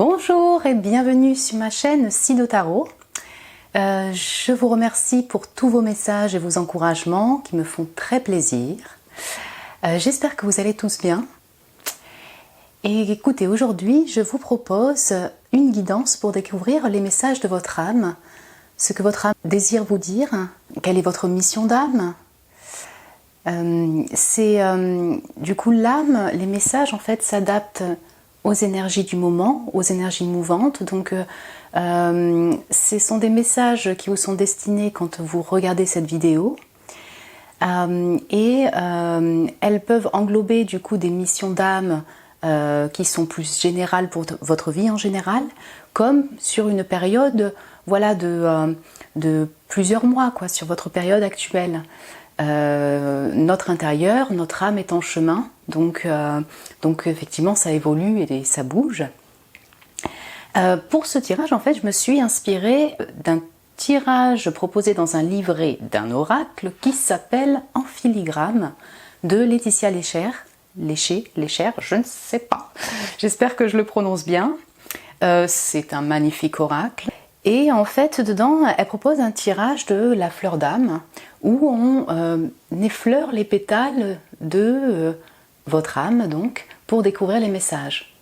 Bonjour et bienvenue sur ma chaîne Sido Tarot. Je vous remercie pour tous vos messages et vos encouragements qui me font très plaisir. J'espère que vous allez tous bien. Et écoutez, aujourd'hui je vous propose une guidance pour découvrir les messages de votre âme, ce que votre âme désire vous dire, quelle est votre mission d'âme. Du coup l'âme, les messages en fait s'adaptent aux énergies du moment, aux énergies mouvantes. Donc ce sont des messages qui vous sont destinés quand vous regardez cette vidéo. Elles peuvent englober du coup des missions d'âme qui sont plus générales pour votre vie en général, comme sur une période voilà, de plusieurs mois, quoi, sur votre période actuelle. Notre intérieur, notre âme est en chemin, donc effectivement ça évolue et ça bouge. Pour ce tirage, en fait, je me suis inspirée d'un tirage proposé dans un livret d'un oracle qui s'appelle En filigrane de Laetitia Lécher, je ne sais pas, j'espère que je le prononce bien. C'est un magnifique oracle. Et en fait, dedans, elle propose un tirage de la fleur d'âme où on effleure les pétales de votre âme, donc, pour découvrir les messages.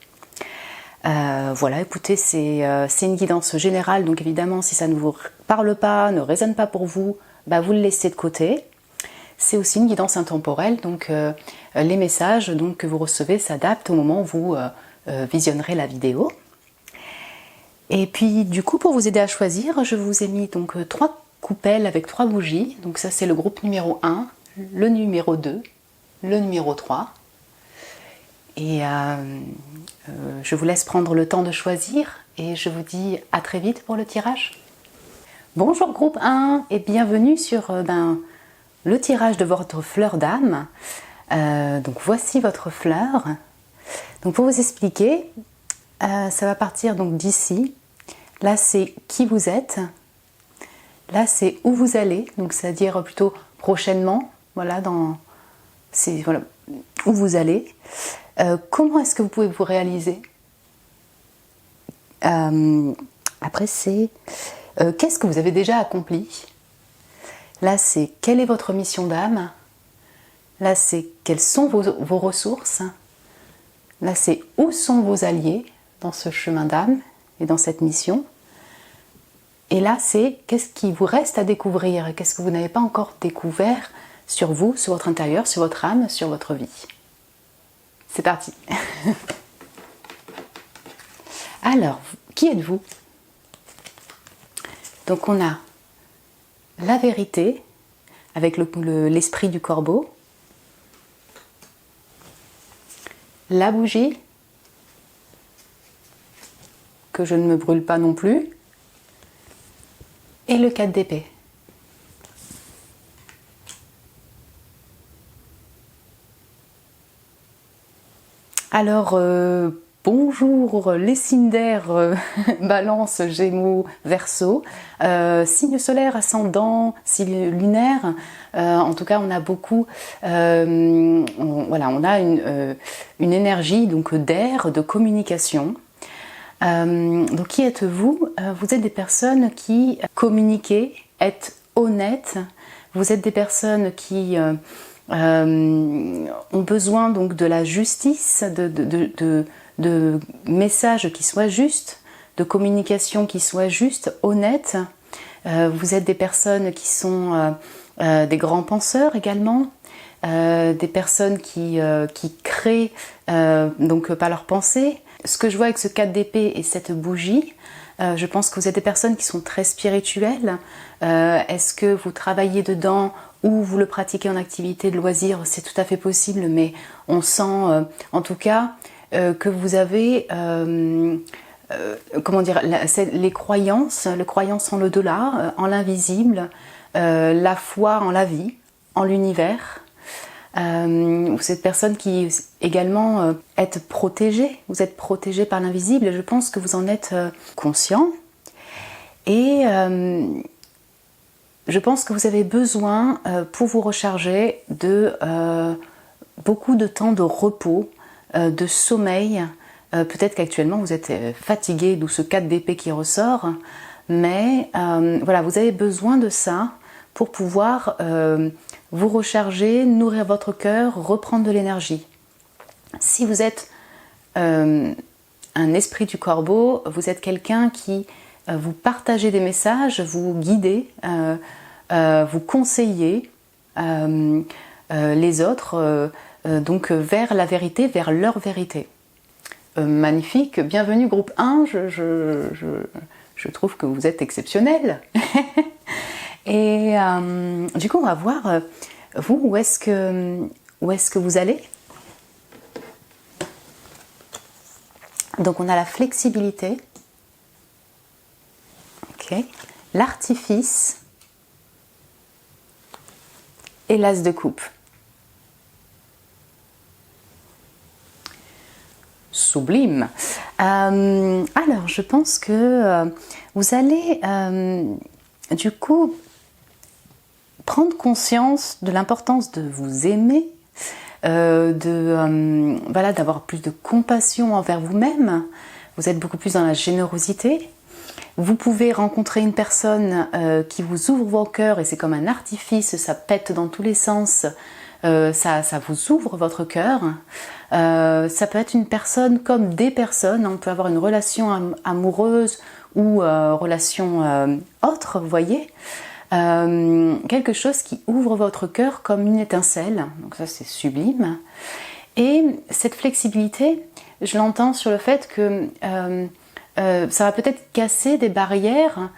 Voilà, écoutez, c'est une guidance générale, donc évidemment, si ça ne vous parle pas, ne résonne pas pour vous, bah, vous le laissez de côté. C'est aussi une guidance intemporelle, donc les messages donc, que vous recevez s'adaptent au moment où vous visionnerez la vidéo. Et puis du coup, pour vous aider à choisir, je vous ai mis donc 3 coupelles avec 3 bougies. Donc ça c'est le groupe numéro 1, le numéro 2, le numéro 3. Et je vous laisse prendre le temps de choisir et je vous dis à très vite pour le tirage. Bonjour groupe 1 et bienvenue sur le tirage de votre fleur d'âme. Donc voici votre fleur. Donc pour vous expliquer, ça va partir donc d'ici. Là c'est qui vous êtes. Là c'est où vous allez, donc c'est-à-dire plutôt prochainement. Voilà, voilà où vous allez. Comment est-ce que vous pouvez vous réaliser. Après c'est qu'est-ce que vous avez déjà accompli. Là c'est quelle est votre mission d'âme. Là c'est quelles sont vos ressources. Là c'est où sont vos alliés dans ce chemin d'âme et dans cette mission. Et là c'est qu'est-ce qui vous reste à découvrir, qu'est-ce que vous n'avez pas encore découvert sur vous, sur votre intérieur, sur votre âme, sur votre vie. C'est parti. Alors, qui êtes-vous? Donc on a la vérité avec l'esprit du corbeau, la bougie, que je ne me brûle pas non plus, et le 4 d'épée. Alors, bonjour les signes d'air, Balance, Gémeaux, Verseau, signe solaire, ascendant, signe lunaire, en tout cas on a beaucoup, voilà, on a une énergie donc d'air, de communication. Donc qui êtes-vous? Vous êtes des personnes qui communiquent, êtes honnêtes, vous êtes des personnes qui ont besoin donc de la justice, de messages qui soient justes, de communication qui soit juste, honnête. Vous êtes des personnes qui sont des grands penseurs également, des personnes qui créent donc par leurs pensées. Ce que je vois avec ce 4 d'épée et cette bougie, je pense que vous êtes des personnes qui sont très spirituelles. Est-ce que vous travaillez dedans ou vous le pratiquez en activité de loisir? C'est tout à fait possible, mais on sent en tout cas que vous avez comment dire, les croyances en l'au-delà, en l'invisible, la foi en la vie, en l'univers. Vous êtes personne qui également êtes protégée, vous êtes protégée par l'invisible et je pense que vous en êtes conscient. Et je pense que vous avez besoin pour vous recharger de beaucoup de temps de repos, de sommeil, peut-être qu'actuellement vous êtes fatigué, d'où ce 4 d'épée qui ressort, mais voilà, vous avez besoin de ça pour pouvoir vous recharger, nourrir votre cœur, reprendre de l'énergie. Si vous êtes un esprit du corbeau, vous êtes quelqu'un qui vous partagez des messages, vous guidez, vous conseillez les autres donc vers la vérité, vers leur vérité. Magnifique, bienvenue groupe 1, je trouve que vous êtes exceptionnel. Et du coup on va voir vous, où est-ce que vous allez. Donc on a la flexibilité, okay, l'artifice et l'as de coupe. Sublime. Alors je pense que vous allez du coup prendre conscience de l'importance de vous aimer, voilà, d'avoir plus de compassion envers vous-même. Vous êtes beaucoup plus dans la générosité. Vous pouvez rencontrer une personne qui vous ouvre vos cœurs et c'est comme un artifice, ça pète dans tous les sens, ça vous ouvre votre cœur. Ça peut être une personne comme des personnes, on peut avoir une relation amoureuse ou relation autre, vous voyez. Quelque chose qui ouvre votre cœur comme une étincelle, donc ça c'est sublime. Et cette flexibilité, je l'entends sur le fait que ça va peut-être casser des barrières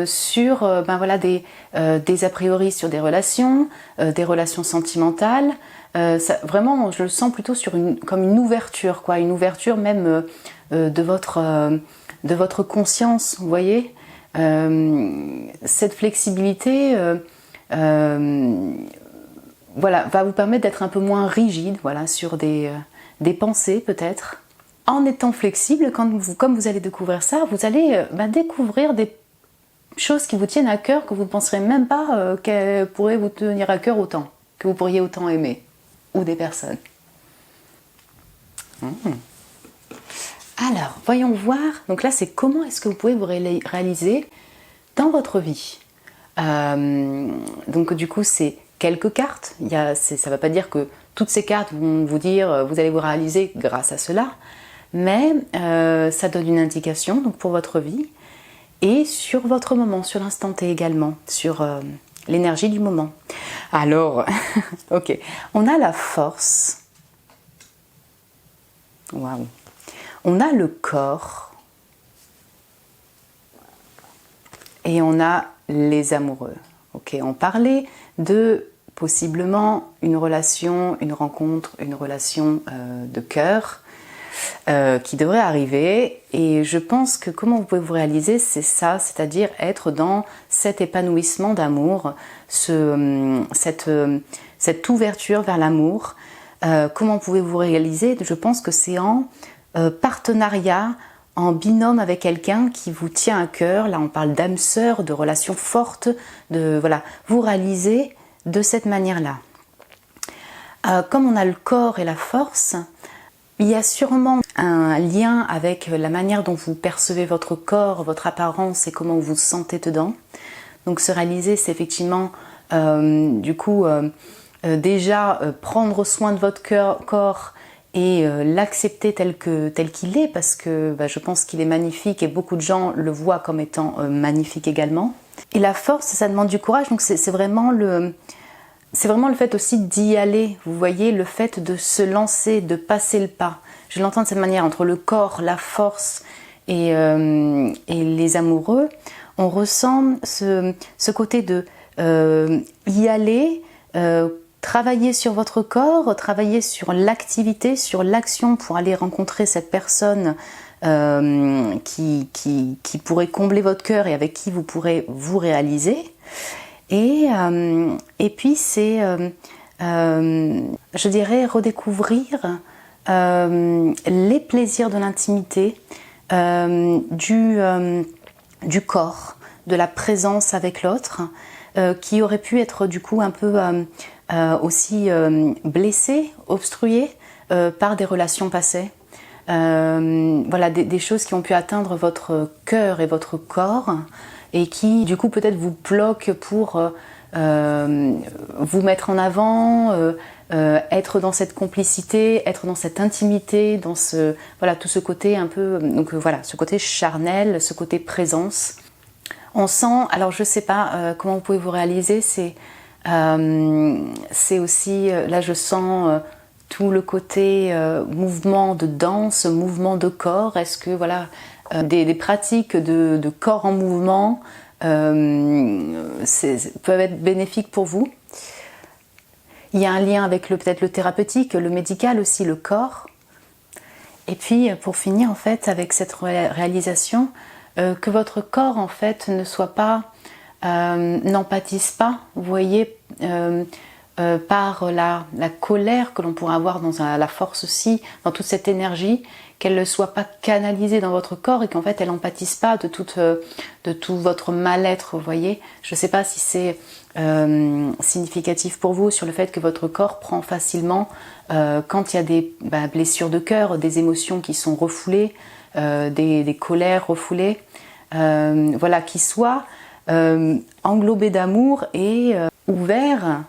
sur voilà, des a priori sur des relations sentimentales. Ça, vraiment, je le sens plutôt sur comme une ouverture, quoi, une ouverture même de votre conscience, vous voyez. Cette flexibilité voilà, va vous permettre d'être un peu moins rigide, voilà, sur des pensées peut-être. En étant flexible, comme vous allez découvrir ça, vous allez découvrir des choses qui vous tiennent à cœur que vous ne penserez même pas qu'elles pourraient vous tenir à cœur autant, que vous pourriez autant aimer, ou des personnes. Alors, voyons voir. Donc là, c'est comment est-ce que vous pouvez vous réaliser dans votre vie. Donc du coup, c'est quelques cartes. Ça ne va pas dire que toutes ces cartes vont vous dire vous allez vous réaliser grâce à cela, mais ça donne une indication donc, pour votre vie et sur votre moment, sur l'instant T également, sur l'énergie du moment. Alors, ok, on a la force. Waouh. On a le corps et on a les amoureux. Ok, on parlait de possiblement une relation, une rencontre, une relation de cœur qui devrait arriver. Et je pense que comment vous pouvez vous réaliser, c'est ça, c'est-à-dire être dans cet épanouissement d'amour, cette ouverture vers l'amour. Comment pouvez-vous réaliser? Je pense que c'est en partenariat, en binôme avec quelqu'un qui vous tient à cœur. Là on parle d'âme sœur, de relations fortes, de voilà, vous réalisez de cette manière-là. Comme on a le corps et la force, il y a sûrement un lien avec la manière dont vous percevez votre corps, votre apparence et comment vous vous sentez dedans. Donc se réaliser, c'est effectivement du coup déjà prendre soin de votre corps et l'accepter tel qu'il est, parce que je pense qu'il est magnifique et beaucoup de gens le voient comme étant magnifique également. Et la force, ça demande du courage, donc c'est vraiment le fait aussi d'y aller, vous voyez, le fait de se lancer, de passer le pas. Je l'entends de cette manière, entre le corps, la force et les amoureux, on ressent ce côté de y aller, travailler sur votre corps, travailler sur l'activité, sur l'action pour aller rencontrer cette personne qui pourrait combler votre cœur et avec qui vous pourrez vous réaliser. Et puis c'est, je dirais, redécouvrir les plaisirs de l'intimité, du corps, de la présence avec l'autre, qui aurait pu être du coup un peu aussi blessé, obstrué par des relations passées. voilà, des choses qui ont pu atteindre votre cœur et votre corps et qui du coup peut-être vous bloquent pour vous mettre en avant, être dans cette complicité, être dans cette intimité, dans ce, voilà, tout ce côté un peu, donc voilà, ce côté charnel, ce côté présence. On sent, alors je sais pas comment vous pouvez vous réaliser, c'est aussi, là je sens tout le côté mouvement de danse, mouvement de corps. Est-ce que voilà, des pratiques de corps en mouvement peuvent être bénéfiques pour vous? Il y a un lien avec peut-être le thérapeutique, le médical aussi, le corps. Et puis pour finir en fait avec cette réalisation, que votre corps en fait ne soit pas, n'empathise pas, vous voyez, par la colère que l'on pourrait avoir dans la force aussi, dans toute cette énergie, qu'elle ne soit pas canalisée dans votre corps et qu'en fait elle n'empathise pas de tout votre mal-être, vous voyez. Je ne sais pas si c'est significatif pour vous sur le fait que votre corps prend facilement, quand il y a des blessures de cœur, des émotions qui sont refoulées, des colères refoulées, voilà, qui soient englobées d'amour et ouverts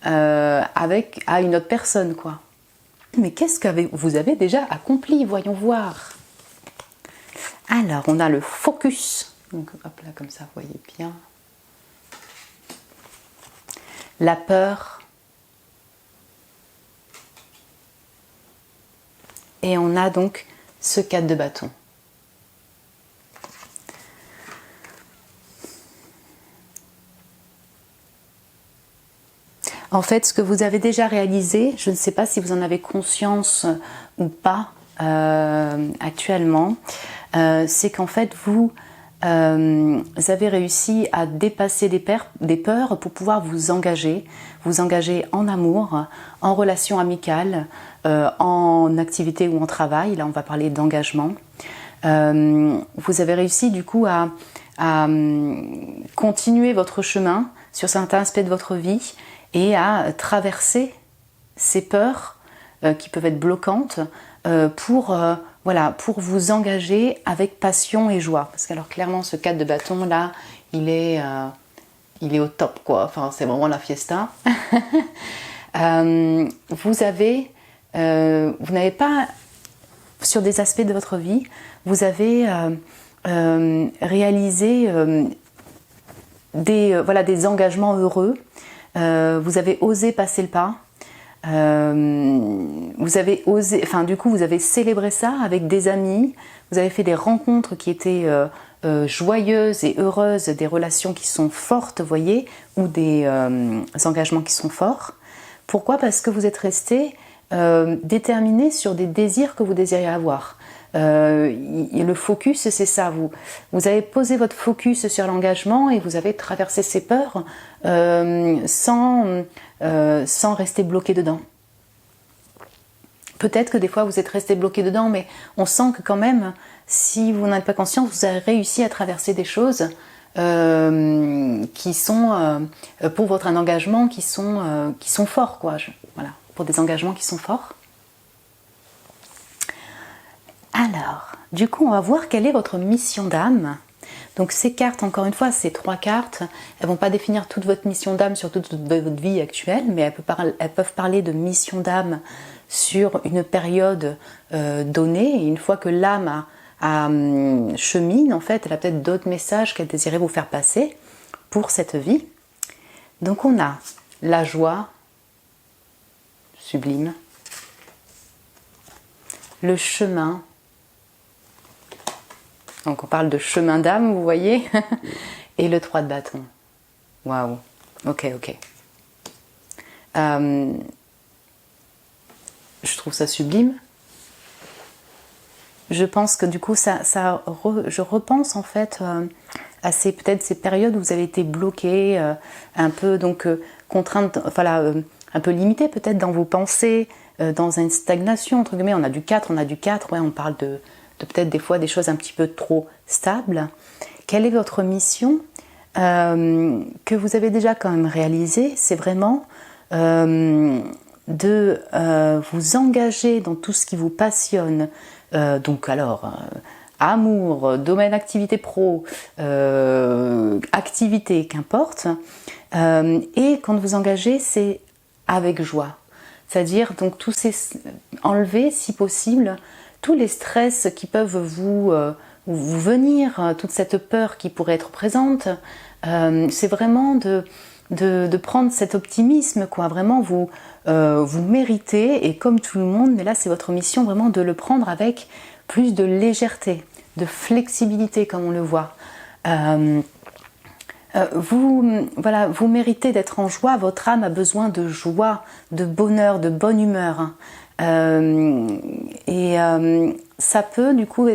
à une autre personne, quoi. Mais qu'est-ce que vous avez déjà accompli? Voyons voir. Alors, on a le focus. Donc, hop là, comme ça, vous voyez bien. La peur. Et on a donc ce 4 de bâton. En fait, ce que vous avez déjà réalisé, je ne sais pas si vous en avez conscience ou pas actuellement, c'est qu'en fait vous avez réussi à dépasser des peurs pour pouvoir vous engager en amour, en relation amicale, en activité ou en travail. Là, on va parler d'engagement. Vous avez réussi du coup à continuer votre chemin sur certains aspects de votre vie et à traverser ces peurs qui peuvent être bloquantes pour vous engager avec passion et joie. Parce que alors clairement ce 4 de bâton là, il est au top, quoi. Enfin, c'est vraiment la fiesta. Vous n'avez pas, sur des aspects de votre vie, vous avez réalisé des engagements heureux. Vous avez osé passer le pas. Vous avez osé, enfin du coup vous avez célébré ça avec des amis. Vous avez fait des rencontres qui étaient joyeuses et heureuses, des relations qui sont fortes, vous voyez, ou des engagements qui sont forts. Pourquoi? Parce que vous êtes resté déterminé sur des désirs que vous désiriez avoir. Le focus, c'est ça. Vous avez posé votre focus sur l'engagement et vous avez traversé ces peurs sans rester bloqué dedans. Peut-être que des fois vous êtes resté bloqué dedans, mais on sent que quand même, si vous n'êtes pas conscient, vous avez réussi à traverser des choses qui sont, pour votre engagement, qui sont forts, quoi. Voilà, pour des engagements qui sont forts. Alors, du coup, on va voir quelle est votre mission d'âme. Donc ces cartes, encore une fois, ces 3 cartes, elles ne vont pas définir toute votre mission d'âme sur toute votre vie actuelle, mais elles peuvent parler de mission d'âme sur une période donnée. Et une fois que l'âme chemine, en fait, elle a peut-être d'autres messages qu'elle désirait vous faire passer pour cette vie. Donc on a la joie, sublime, le chemin. Donc on parle de chemin d'âme, vous voyez, et le 3 de bâton. Waouh, ok. Je trouve ça sublime. Je pense que du coup, je repense en fait à peut-être ces périodes où vous avez été bloqué, un peu donc contrainte, voilà, un peu limité peut-être dans vos pensées, dans une stagnation entre guillemets. On a du 4, ouais, on parle de peut-être des fois des choses un petit peu trop stables. Quelle est votre mission que vous avez déjà quand même réalisée? C'est vraiment de vous engager dans tout ce qui vous passionne, Donc alors, amour, domaine activité pro, activité, qu'importe. Et quand vous engagez, c'est avec joie. C'est-à-dire, donc, enlever, si possible, tous les stress qui peuvent vous venir, toute cette peur qui pourrait être présente. C'est vraiment de prendre cet optimisme, quoi. Vraiment, vous méritez, et comme tout le monde, mais là, c'est votre mission vraiment de le prendre avec plus de légèreté, de flexibilité, comme on le voit. Vous méritez d'être en joie. Votre âme a besoin de joie, de bonheur, de bonne humeur. Ça peut, du coup,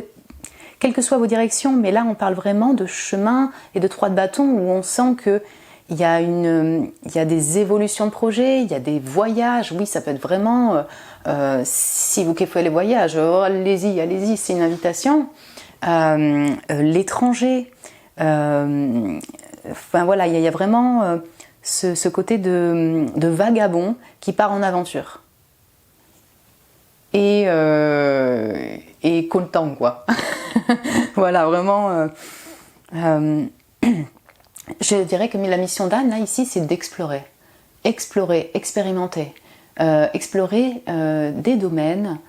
quelles que soient vos directions, mais là, on parle vraiment de chemin et de 3 de bâton où on sent que il y a des évolutions de projets, il y a des voyages. Oui, ça peut être vraiment, si vous kiffez les voyages, allez-y, c'est une invitation. L'étranger, enfin voilà, il y a vraiment ce côté de vagabond qui part en aventure. Et content, quoi. Voilà, vraiment. Je dirais que la mission d'Anne, là, ici, c'est d'explorer. Explorer, expérimenter. Explorer des domaines,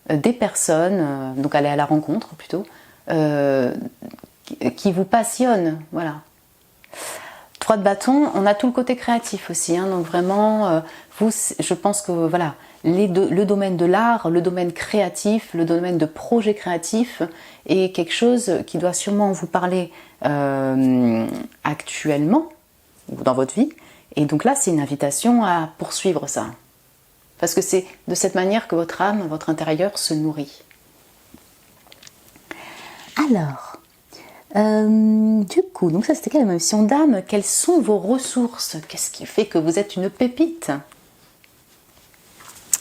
des personnes, donc aller à la rencontre plutôt, qui vous passionnent. Voilà. 3 de bâton, on a tout le côté créatif aussi. Hein, donc vraiment, je pense que voilà, le domaine de l'art, le domaine créatif, le domaine de projet créatif est quelque chose qui doit sûrement vous parler actuellement ou dans votre vie. Et donc là, c'est une invitation à poursuivre ça. Parce que c'est de cette manière que votre âme, votre intérieur se nourrit. Alors, du coup, donc ça c'était quelle mission d'âme? Quelles sont vos ressources? Qu'est-ce qui fait que vous êtes une pépite?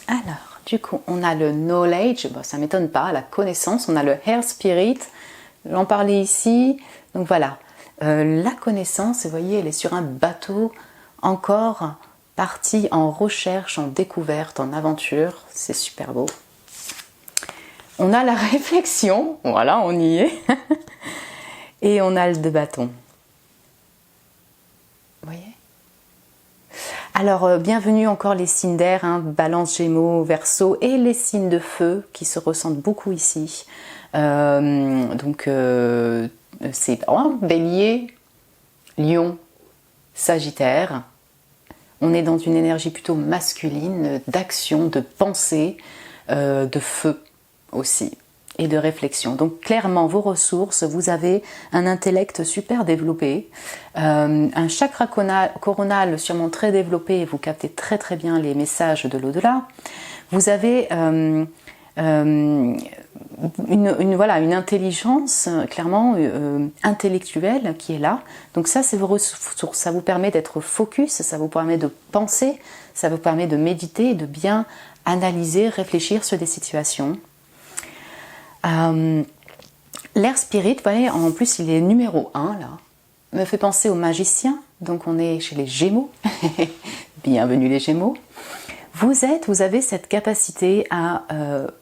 Alors, du coup, on a le knowledge, bon, ça ne m'étonne pas, la connaissance, on a le air spirit, j'en parlais ici, donc voilà. La connaissance, vous voyez, elle est sur un bateau, encore partie en recherche, en découverte, en aventure, c'est super beau. On a la réflexion, voilà, on y est. Et on a le 2 bâtons. Vous voyez? Alors, bienvenue encore les signes d'air, hein, Balance, Gémeaux, Verseau, et les signes de feu qui se ressentent beaucoup ici. C'est Bélier, Lion, Sagittaire. On est dans une énergie plutôt masculine, d'action, de pensée, de feu aussi. Et de réflexion. Donc clairement, vos ressources, vous avez un intellect super développé, un chakra coronal sûrement très développé, vous captez très très bien les messages de l'au-delà. Vous avez une intelligence clairement intellectuelle qui est là. Donc ça, c'est vos ressources. Ça vous permet d'être focus, ça vous permet de penser, ça vous permet de méditer et de bien analyser, réfléchir sur des situations. L'air spirit, vous voyez, en plus il est numéro 1 là, me fait penser au magicien, donc on est chez les Gémeaux, bienvenue les Gémeaux. Vous avez cette capacité à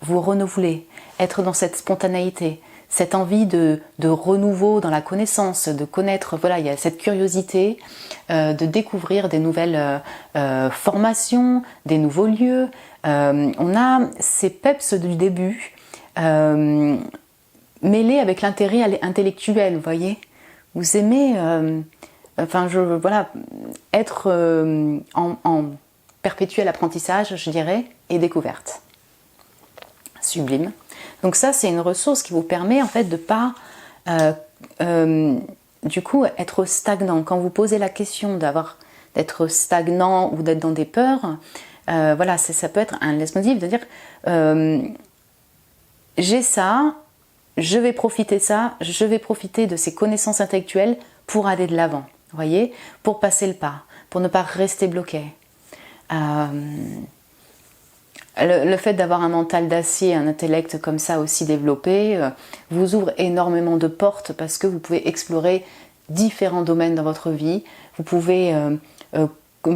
vous renouveler, être dans cette spontanéité, cette envie de renouveau dans la connaissance, de connaître, voilà, il y a cette curiosité de découvrir des nouvelles formations, des nouveaux lieux. On a ces peps du début, mêlé avec l'intérêt intellectuel, vous voyez. Vous aimez, être en perpétuel apprentissage, je dirais, et découverte. Sublime. Donc ça, c'est une ressource qui vous permet en fait de pas, du coup, être stagnant. Quand vous posez la question d'être stagnant ou d'être dans des peurs, voilà, ça peut être un leitmotiv de dire j'ai ça, je vais profiter de ces connaissances intellectuelles pour aller de l'avant, vous voyez, pour passer le pas, pour ne pas rester bloqué. Le fait d'avoir un mental d'acier, un intellect comme ça aussi développé, vous ouvre énormément de portes parce que vous pouvez explorer différents domaines dans votre vie, vous pouvez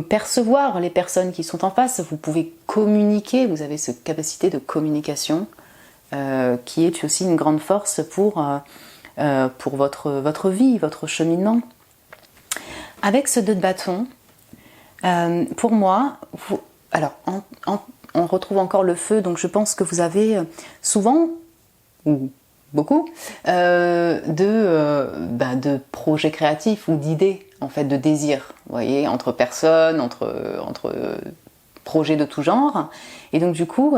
percevoir les personnes qui sont en face, vous pouvez communiquer, vous avez cette capacité de communication. qui est aussi une grande force pour votre vie, votre cheminement. Avec ce 2 de bâton, pour moi, on retrouve encore le feu, donc je pense que vous avez souvent, ou beaucoup, de projets créatifs ou d'idées, en fait, de désirs, vous voyez, entre personnes, entre projets de tout genre. Et donc du coup,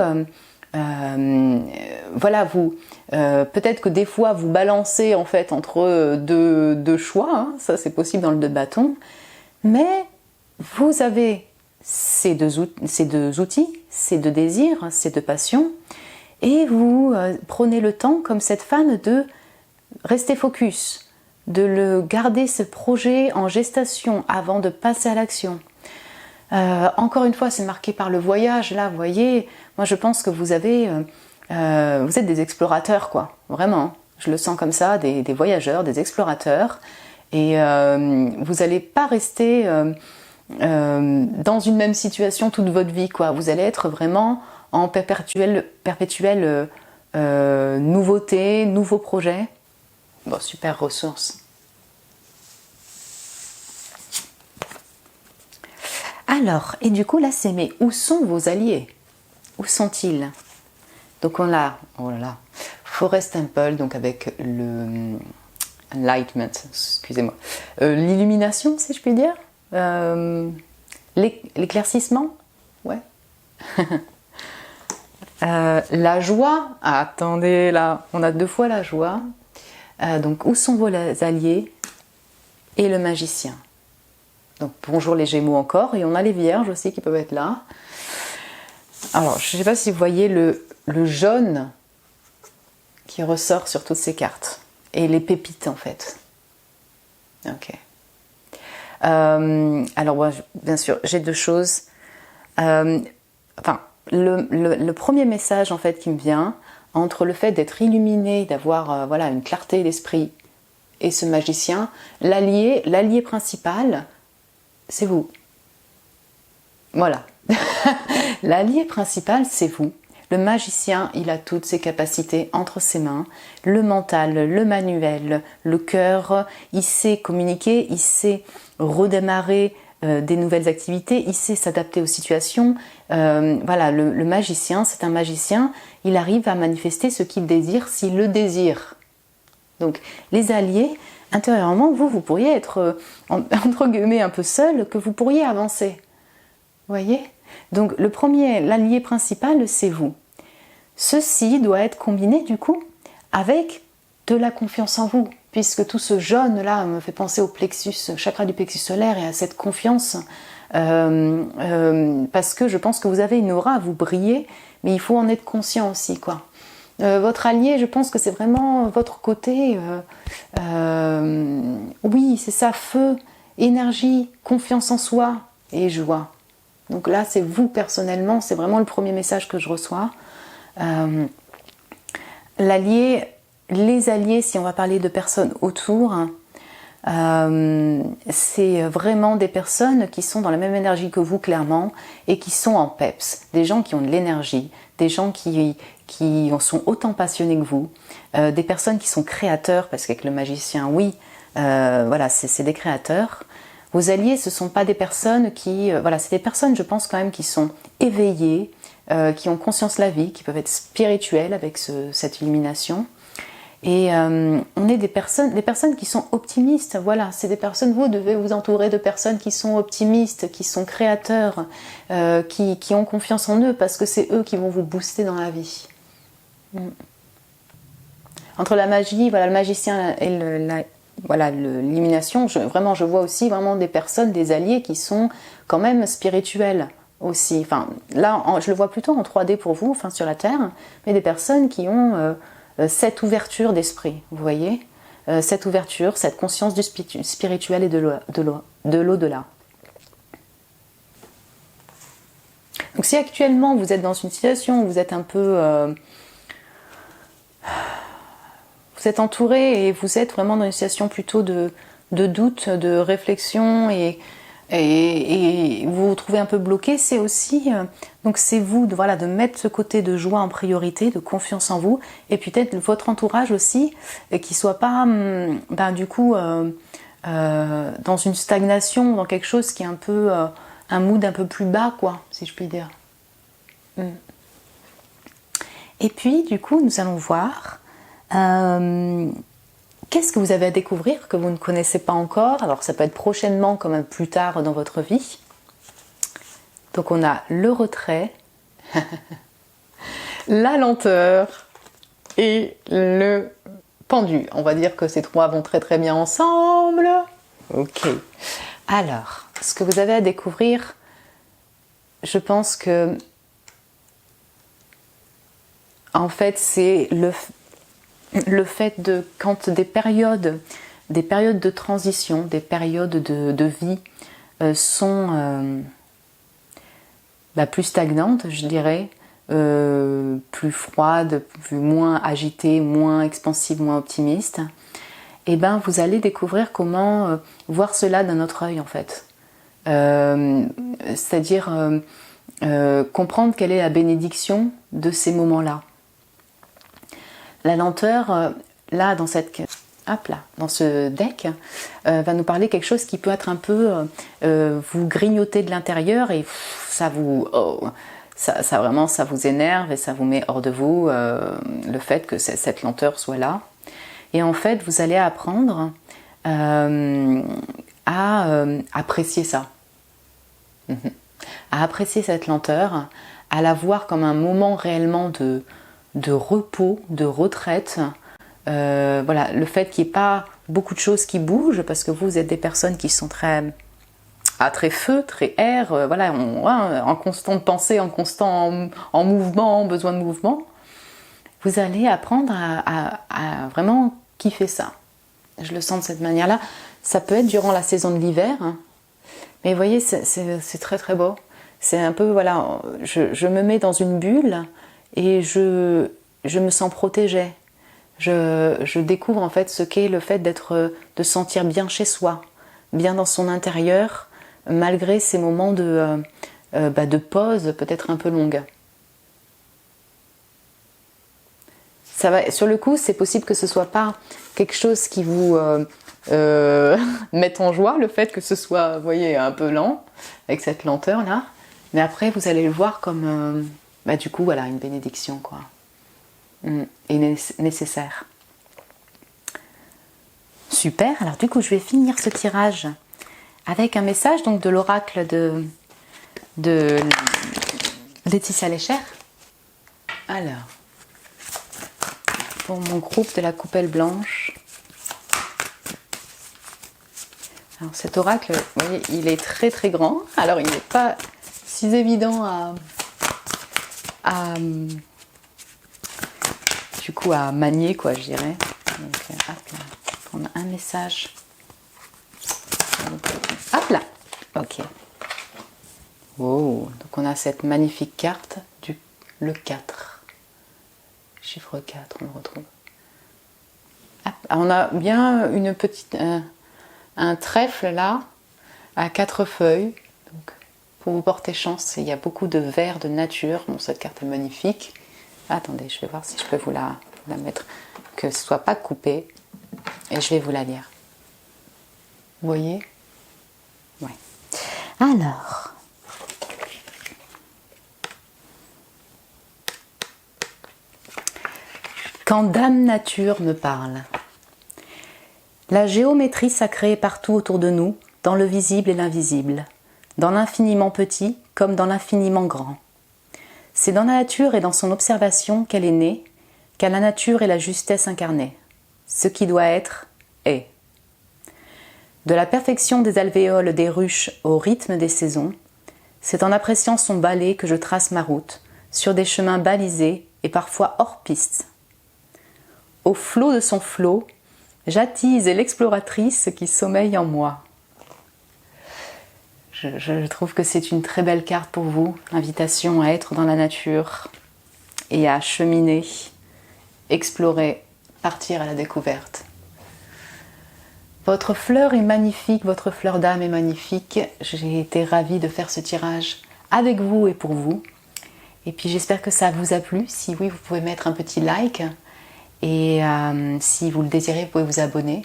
voilà, vous peut-être que des fois vous balancez en fait entre deux choix, hein, ça c'est possible dans le 2 de bâton, mais vous avez ces deux outils, ces 2 désirs, ces 2 passions, et vous prenez le temps, comme cette femme, de rester focus, de garder ce projet en gestation avant de passer à l'action. Encore une fois, c'est marqué par le voyage, là, vous voyez, moi je pense que vous êtes des explorateurs, quoi, vraiment, je le sens comme ça, des voyageurs, des explorateurs, et vous n'allez pas rester dans une même situation toute votre vie, quoi, vous allez être vraiment en perpétuelle nouveauté, nouveaux projets. Bon, super ressource. Alors, et du coup là c'est, mais où sont vos alliés? Où sont-ils? Donc on a, oh là là, Forest Temple, donc avec le enlightenment, excusez-moi, l'illumination, si je puis dire, l'éclaircissement, ouais. La joie, attendez là, on a 2 fois la joie, donc où sont vos alliés? Et le magicien. Donc bonjour les Gémeaux encore, et on a les Vierges aussi qui peuvent être là. Alors je ne sais pas si vous voyez le jaune qui ressort sur toutes ces cartes, et les pépites en fait. Ok. Alors moi, bien sûr, j'ai 2 choses. Le premier message en fait qui me vient, entre le fait d'être illuminé, d'avoir voilà, une clarté d'esprit, et ce magicien, l'allié principal, c'est vous. Voilà. L'allié principal, c'est vous. Le magicien, il a toutes ses capacités entre ses mains. Le mental, le manuel, le cœur, il sait communiquer, il sait redémarrer des nouvelles activités, il sait s'adapter aux situations. Voilà, le magicien, c'est un magicien, il arrive à manifester ce qu'il désire s'il le désire. Donc, les alliés, intérieurement, vous pourriez être, entre guillemets, un peu seul, que vous pourriez avancer. Vous voyez? Donc, l'allié principal, c'est vous. Ceci doit être combiné, du coup, avec de la confiance en vous, puisque tout ce jaune-là me fait penser au chakra du plexus solaire et à cette confiance, parce que je pense que vous avez une aura, vous brillez, mais il faut en être conscient aussi, quoi. Votre allié, je pense que c'est vraiment votre côté, oui, c'est ça, feu, énergie, confiance en soi et joie. Donc là, c'est vous personnellement, c'est vraiment le premier message que je reçois. Les alliés, si on va parler de personnes autour, c'est vraiment des personnes qui sont dans la même énergie que vous, clairement, et qui sont en peps, des gens qui ont de l'énergie, des gens qui sont autant passionnés que vous, des personnes qui sont créateurs, parce qu'avec le magicien, oui, voilà, c'est des créateurs. Vos alliés, ce ne sont pas des personnes voilà, c'est des personnes, je pense quand même, qui sont éveillées, qui ont conscience de la vie, qui peuvent être spirituelles avec cette illumination. Et on est des personnes qui sont optimistes, voilà, c'est des personnes, vous devez vous entourer de personnes qui sont optimistes, qui sont créateurs, qui ont confiance en eux, parce que c'est eux qui vont vous booster dans la vie. Entre la magie, voilà, le magicien et l'illumination, je vois aussi vraiment des personnes, des alliés qui sont quand même spirituels aussi. Enfin, là, je le vois plutôt en 3D pour vous, enfin sur la Terre, mais des personnes qui ont cette ouverture d'esprit, vous voyez, cette ouverture, cette conscience du spirituel et de l'au-delà. Donc si actuellement vous êtes dans une situation où vous êtes un peu... vous êtes entouré et vous êtes vraiment dans une situation plutôt de doute, de réflexion, et et vous vous trouvez un peu bloqué, c'est aussi, donc c'est vous voilà, de mettre ce côté de joie en priorité, de confiance en vous, et puis peut-être votre entourage aussi, qui ne soit pas du coup dans une stagnation, dans quelque chose qui est un peu un mood un peu plus bas, quoi, si je puis dire. Et puis du coup nous allons voir qu'est-ce que vous avez à découvrir que vous ne connaissez pas encore. Alors ça peut être prochainement comme plus tard dans votre vie. Donc on a le retrait, la lenteur et le pendu. On va dire que ces trois vont très très bien ensemble. Ok. Alors, ce que vous avez à découvrir, je pense que en fait c'est le fait de quand des périodes de transition, des périodes de vie sont plus stagnantes, je dirais, plus froides, moins agitées, moins expansives, moins optimistes, et ben vous allez découvrir comment voir cela d'un autre œil en fait. C'est-à-dire comprendre quelle est la bénédiction de ces moments-là. La lenteur, là, dans ce deck, va nous parler quelque chose qui peut être un peu vous grignoter de l'intérieur et ça vous énerve et ça vous met hors de vous le fait que cette lenteur soit là. Et en fait, vous allez apprendre à apprécier ça, à apprécier cette lenteur, à la voir comme un moment réellement de repos, de retraite. Voilà, le fait qu'il n'y ait pas beaucoup de choses qui bougent, parce que vous êtes des personnes qui sont très feu, très air, voilà, en constante pensée, en constant en mouvement, en besoin de mouvement. Vous allez apprendre à vraiment kiffer ça. Je le sens de cette manière-là. Ça peut être durant la saison de l'hiver, hein. Mais vous voyez, c'est très très beau. C'est un peu, voilà, je me mets dans une bulle et je me sens protégée. Je découvre en fait ce qu'est le fait de sentir bien chez soi, bien dans son intérieur, malgré ces moments de pause peut-être un peu longues. Ça va, sur le coup, c'est possible que ce soit pas quelque chose qui vous mette en joie, le fait que ce soit, vous voyez, un peu lent, avec cette lenteur-là. Mais après, vous allez le voir comme, du coup, voilà, une bénédiction, quoi. Et nécessaire. Super, alors du coup, je vais finir ce tirage avec un message donc de l'oracle de Laetitia Lécher. Alors, pour mon groupe de la coupelle blanche. Alors cet oracle, vous voyez, il est très très grand. Alors il n'est pas si évident à manier, quoi, je dirais. Donc hop là, on a un message. Hop là, ok. Wow, donc on a cette magnifique carte le 4. Chiffre 4, on le retrouve. Hop, on a bien une petite... un trèfle là, à 4 feuilles. Donc, pour vous porter chance, il y a beaucoup de vert de nature. Bon, cette carte est magnifique. Attendez, je vais voir si je peux vous la mettre, que ce ne soit pas coupé. Et je vais vous la lire. Vous voyez ? Ouais. Alors. Quand Dame Nature me parle. La géométrie sacrée est partout autour de nous, dans le visible et l'invisible, dans l'infiniment petit comme dans l'infiniment grand. C'est dans la nature et dans son observation qu'elle est née, car la nature est la justesse incarnée. Ce qui doit être, est. De la perfection des alvéoles des ruches au rythme des saisons, c'est en appréciant son balai que je trace ma route, sur des chemins balisés et parfois hors piste. Au flot de son flot, j'attise l'exploratrice qui sommeille en moi. Je trouve que c'est une très belle carte pour vous, invitation à être dans la nature et à cheminer, explorer, partir à la découverte. Votre fleur est magnifique, votre fleur d'âme est magnifique. J'ai été ravie de faire ce tirage avec vous et pour vous. Et puis j'espère que ça vous a plu. Si oui, vous pouvez mettre un petit like. Et si vous le désirez, vous pouvez vous abonner.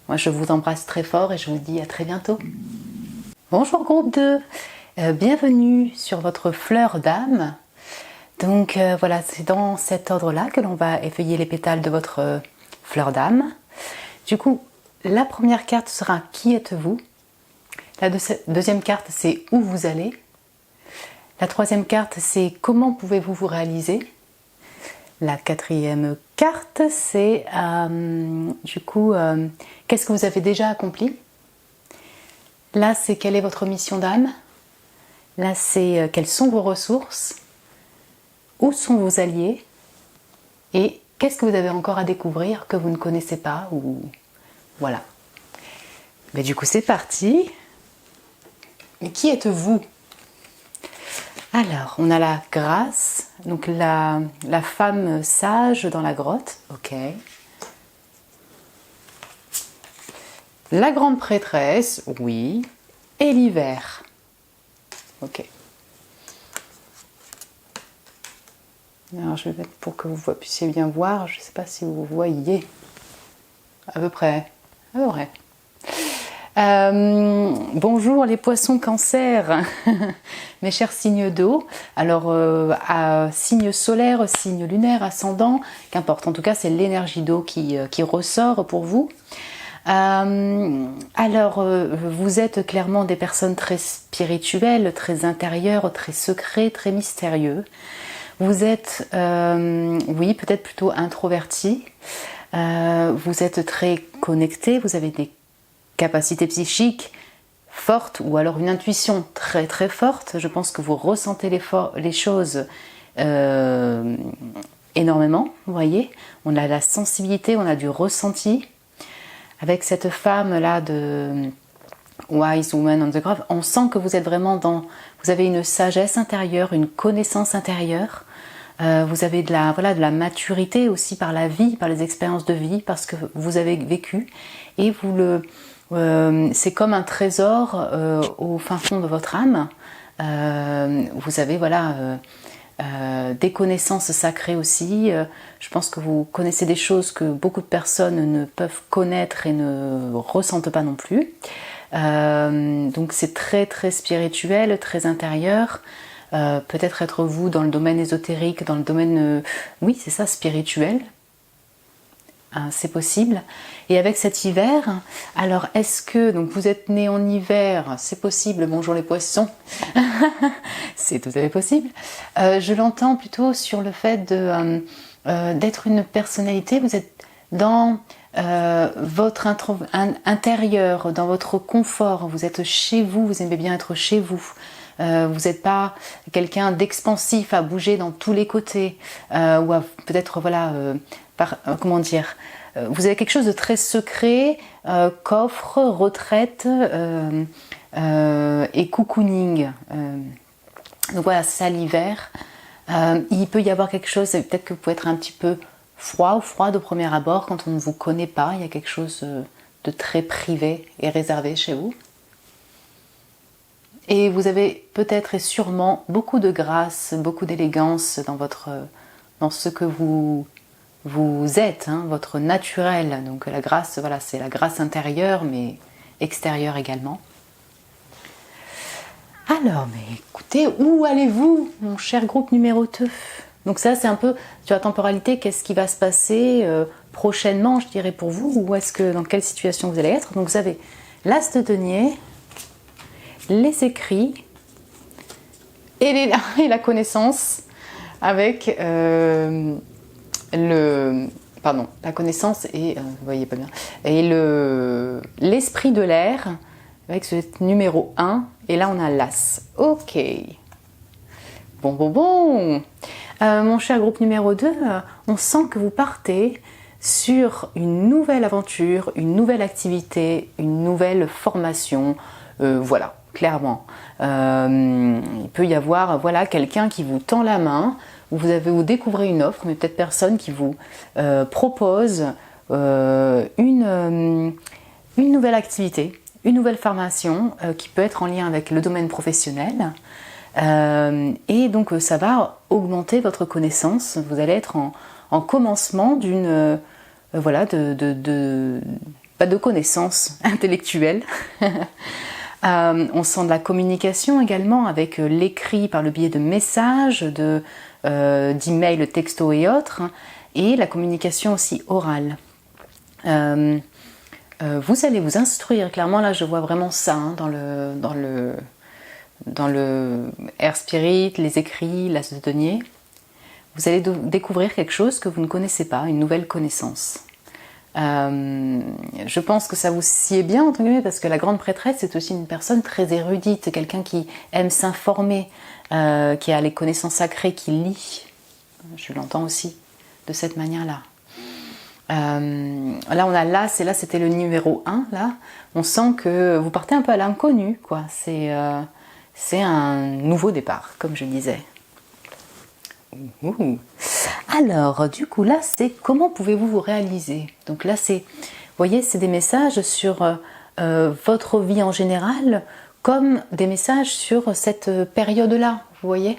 Moi, je vous embrasse très fort et je vous dis à très bientôt. Bonjour groupe 2, bienvenue sur votre fleur d'âme. Donc voilà, c'est dans cet ordre-là que l'on va effeuiller les pétales de votre fleur d'âme. Du coup, la première carte sera qui êtes-vous? La deuxième carte, c'est où vous allez? La troisième carte, c'est comment pouvez-vous vous réaliser? La quatrième carte, c'est qu'est-ce que vous avez déjà accompli? Là, c'est quelle est votre mission d'âme? Là, c'est quelles sont vos ressources? Où sont vos alliés? Et qu'est-ce que vous avez encore à découvrir que vous ne connaissez pas ou... Voilà. Mais du coup, c'est parti. Mais qui êtes-vous? Alors, on a la grâce, donc la femme sage dans la grotte. Ok. La grande prêtresse, oui. Et l'hiver. Ok. Alors, je vais mettre pour que vous puissiez bien voir. Je ne sais pas si vous voyez. À peu près. À peu près. Bonjour les poissons cancer, mes chers signes d'eau. Alors, signe solaire, signe lunaire, ascendant, qu'importe. En tout cas, c'est l'énergie d'eau qui ressort pour vous. Vous êtes clairement des personnes très spirituelles, très intérieures, très secrets, très mystérieux. Vous êtes, oui, peut-être plutôt introverti. Vous êtes très connecté, vous avez des capacités psychiques fortes ou alors une intuition très très forte. Je pense que vous ressentez les choses énormément, vous voyez. On a la sensibilité, on a du ressenti. Avec cette femme-là de Wise Woman on the Grave, on sent que vous êtes vraiment vous avez une sagesse intérieure, une connaissance intérieure. Vous avez de la maturité aussi par la vie, par les expériences de vie, parce que vous avez vécu. Et c'est comme un trésor au fin fond de votre âme. Vous avez des connaissances sacrées aussi. Je pense que vous connaissez des choses que beaucoup de personnes ne peuvent connaître et ne ressentent pas non plus. Donc c'est très très spirituel, très intérieur. Peut-être être vous dans le domaine ésotérique, dans le domaine, oui c'est ça, spirituel. C'est possible. Et avec cet hiver, alors est-ce que, donc vous êtes né en hiver, c'est possible, bonjour les poissons, c'est tout à fait possible. Je l'entends plutôt sur le fait d'être une personnalité, vous êtes dans votre intérieur, dans votre confort, vous êtes chez vous, vous aimez bien être chez vous. Vous n'êtes pas quelqu'un d'expansif à bouger dans tous les côtés, ou peut-être comment dire, vous avez quelque chose de très secret, coffre, retraite et cocooning. Donc voilà, c'est ça l'hiver. Il peut y avoir quelque chose, peut-être que vous pouvez être un petit peu froid ou froide au premier abord quand on ne vous connaît pas. Il y a quelque chose de très privé et réservé chez vous. Et vous avez peut-être et sûrement beaucoup de grâce, beaucoup d'élégance dans ce que vous êtes, hein, votre naturel. Donc la grâce, voilà, c'est la grâce intérieure, mais extérieure également. Alors, mais écoutez, où allez-vous, mon cher groupe numéro 2? Donc ça, c'est un peu sur la temporalité, qu'est-ce qui va se passer prochainement, je dirais, pour vous, ou dans quelle situation vous allez être. Donc vous avez l'as de denier, les écrits et la connaissance avec la connaissance et vous voyez pas bien, et l'esprit de l'air avec ce numéro 1 et là on a l'as. Ok, bon. Mon cher groupe numéro 2, on sent que vous partez sur une nouvelle aventure, une nouvelle activité, une nouvelle formation, voilà, clairement. Il peut y avoir quelqu'un qui vous tend la main, vous découvrez une offre, mais peut-être personne qui vous propose une une nouvelle activité, une nouvelle formation qui peut être en lien avec le domaine professionnel. Et donc ça va augmenter votre connaissance. Vous allez être en commencement d'une voilà, de connaissances intellectuelles. On sent de la communication également avec l'écrit par le biais de messages, d'emails, textos et autres, et la communication aussi orale. Vous allez vous instruire, clairement là je vois vraiment ça hein, dans le Air Spirit, les écrits, l'As de denier. Vous allez découvrir quelque chose que vous ne connaissez pas, une nouvelle connaissance. Je pense que ça vous sied bien entre guillemets parce que la grande prêtresse c'est aussi une personne très érudite, quelqu'un qui aime s'informer, qui a les connaissances sacrées, qui lit. Je l'entends aussi de cette manière-là. Là on a là c'était le numéro 1 là. On sent que vous partez un peu à l'inconnu quoi. C'est un nouveau départ comme je disais. Alors, du coup, là, c'est comment pouvez-vous vous réaliser? Donc là, c'est, vous voyez, c'est des messages sur votre vie en général, comme des messages sur cette période-là, vous voyez?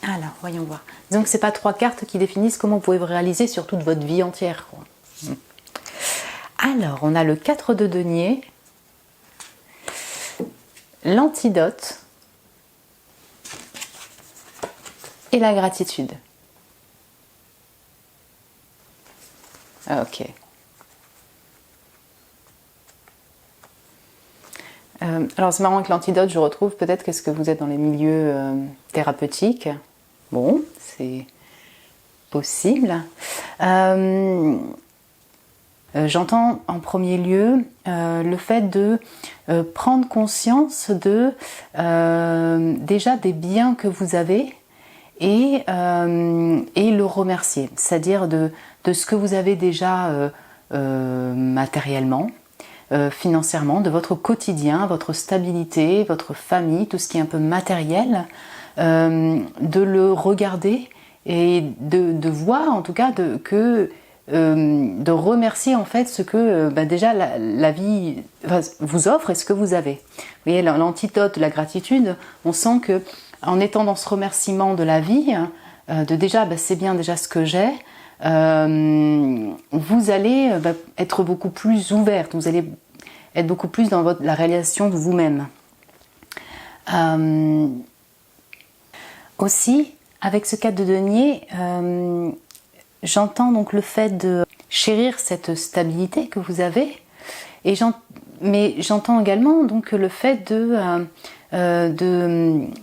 Alors, voyons voir. Donc, c'est pas 3 cartes qui définissent comment vous pouvez vous réaliser sur toute votre vie entière, quoi. Alors, on a le 4 de denier, l'antidote, et la gratitude. Ok. Alors c'est marrant que l'antidote, je retrouve peut-être qu'est-ce que vous êtes dans les milieux thérapeutiques. Bon, c'est possible. J'entends en premier lieu le fait de prendre conscience de déjà des biens que vous avez et le remercier, c'est-à-dire de ce que vous avez déjà matériellement, financièrement, de votre quotidien, votre stabilité, votre famille, tout ce qui est un peu matériel, de le regarder et de voir en tout cas de remercier en fait ce que déjà la vie vous offre et ce que vous avez. Vous voyez, l'antidote de la gratitude, on sent que en étant dans ce remerciement de la vie, de déjà c'est bien déjà ce que j'ai, vous allez être beaucoup plus ouverte, vous allez être beaucoup plus dans la réalisation de vous-même. Aussi, avec ce 4 de denier, j'entends donc le fait de chérir cette stabilité que vous avez, mais j'entends également donc le fait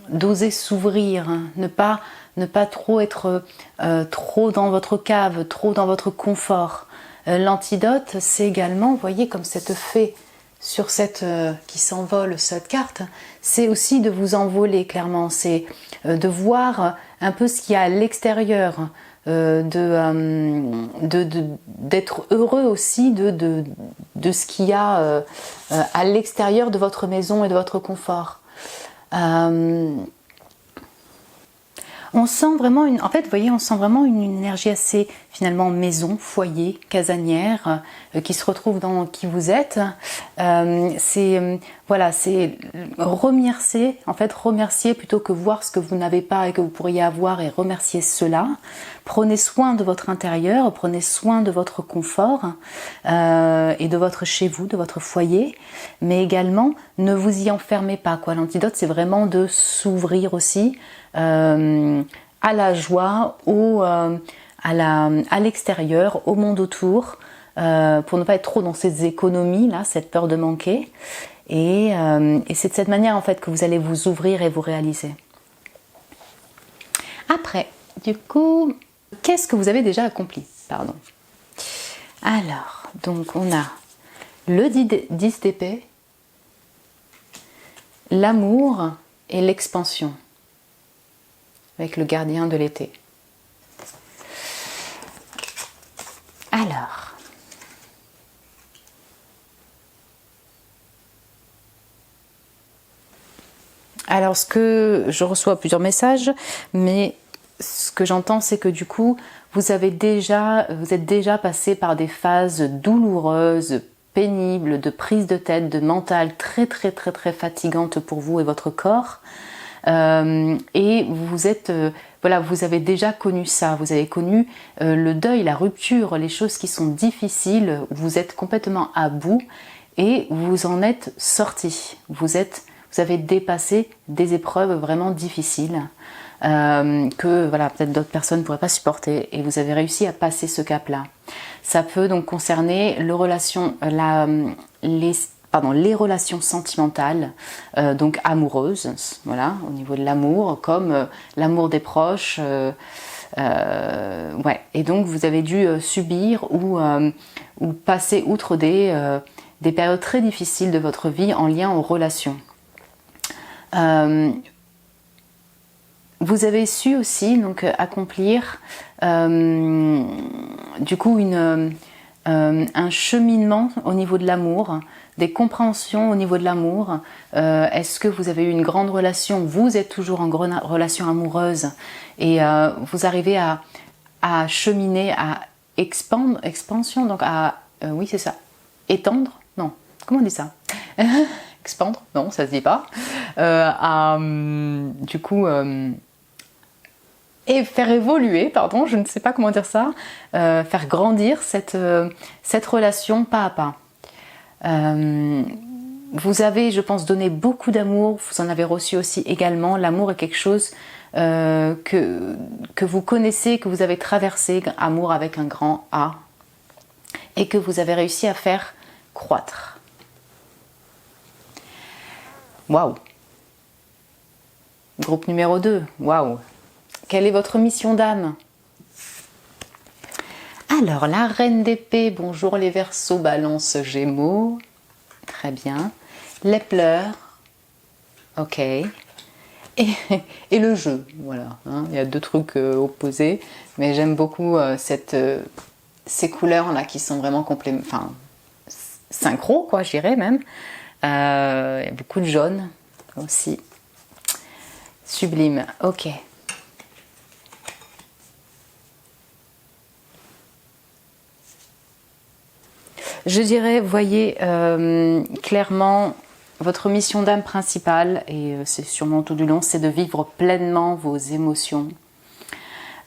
d'oser s'ouvrir, hein, ne pas trop être trop dans votre cave, trop dans votre confort. L'antidote, c'est également, vous voyez, comme cette fée sur cette qui s'envole, cette carte, c'est aussi de vous envoler clairement, c'est de voir un peu ce qu'il y a à l'extérieur, d'être heureux aussi de ce qu'il y a à l'extérieur de votre maison et de votre confort. On sent vraiment en fait, vous voyez, on sent vraiment une énergie assez finalement maison, foyer, casanière, qui se retrouve dans qui vous êtes. C'est remercier, en fait, remercier plutôt que voir ce que vous n'avez pas et que vous pourriez avoir et remercier cela. Prenez soin de votre intérieur, prenez soin de votre confort et de votre chez vous, de votre foyer, mais également ne vous y enfermez pas, quoi. L'antidote, c'est vraiment de s'ouvrir aussi. À la joie, à l'extérieur, au monde autour, pour ne pas être trop dans ces économies là, cette peur de manquer. Et c'est de cette manière en fait que vous allez vous ouvrir et vous réaliser. Après, du coup, qu'est-ce que vous avez déjà accompli? Pardon. Alors, donc on a le 10 d'épée, l'amour et l'expansion. Avec le gardien de l'été. Alors ce que je reçois plusieurs messages, mais ce que j'entends c'est que du coup vous êtes déjà passé par des phases douloureuses, pénible, de prise de tête, de mental très fatigante pour vous et votre corps. Et vous êtes, voilà, vous avez déjà connu ça, vous avez connu le deuil, la rupture, les choses qui sont difficiles, vous êtes complètement à bout et vous en êtes sorti. Vous avez dépassé des épreuves vraiment difficiles que voilà, peut-être d'autres personnes ne pourraient pas supporter et vous avez réussi à passer ce cap-là. Ça peut donc concerner les relations sentimentales, donc amoureuses, voilà, au niveau de l'amour, comme l'amour des proches. Ouais. Et donc vous avez dû subir ou passer outre des périodes très difficiles de votre vie en lien aux relations. Vous avez su aussi donc accomplir du coup un cheminement au niveau de l'amour, des compréhensions au niveau de l'amour. Est-ce que vous avez eu une grande relation, vous êtes toujours en relation amoureuse et vous arrivez à cheminer, à expansion, donc à oui c'est ça, étendre, non, comment on dit ça? Expandre, non ça se dit pas, du coup et faire évoluer, pardon, je ne sais pas comment dire ça, faire grandir cette relation pas à pas. Vous avez, je pense, donné beaucoup d'amour, vous en avez reçu aussi également. L'amour est quelque chose que vous connaissez, que vous avez traversé, amour avec un grand A, et que vous avez réussi à faire croître. Waouh! Groupe numéro 2, waouh! Quelle est votre mission d'âme? Alors, la reine d'épée, bonjour les Verseaux, Balance, Gémeaux. Très bien. Les pleurs. Ok. Et le jeu, voilà. Hein, il y a deux trucs opposés, mais j'aime beaucoup ces couleurs-là qui sont vraiment synchro, quoi, je dirais même. Il y a beaucoup de jaune aussi. Sublime, ok. Je dirais, voyez clairement votre mission d'âme principale, et c'est sûrement tout du long, c'est de vivre pleinement vos émotions.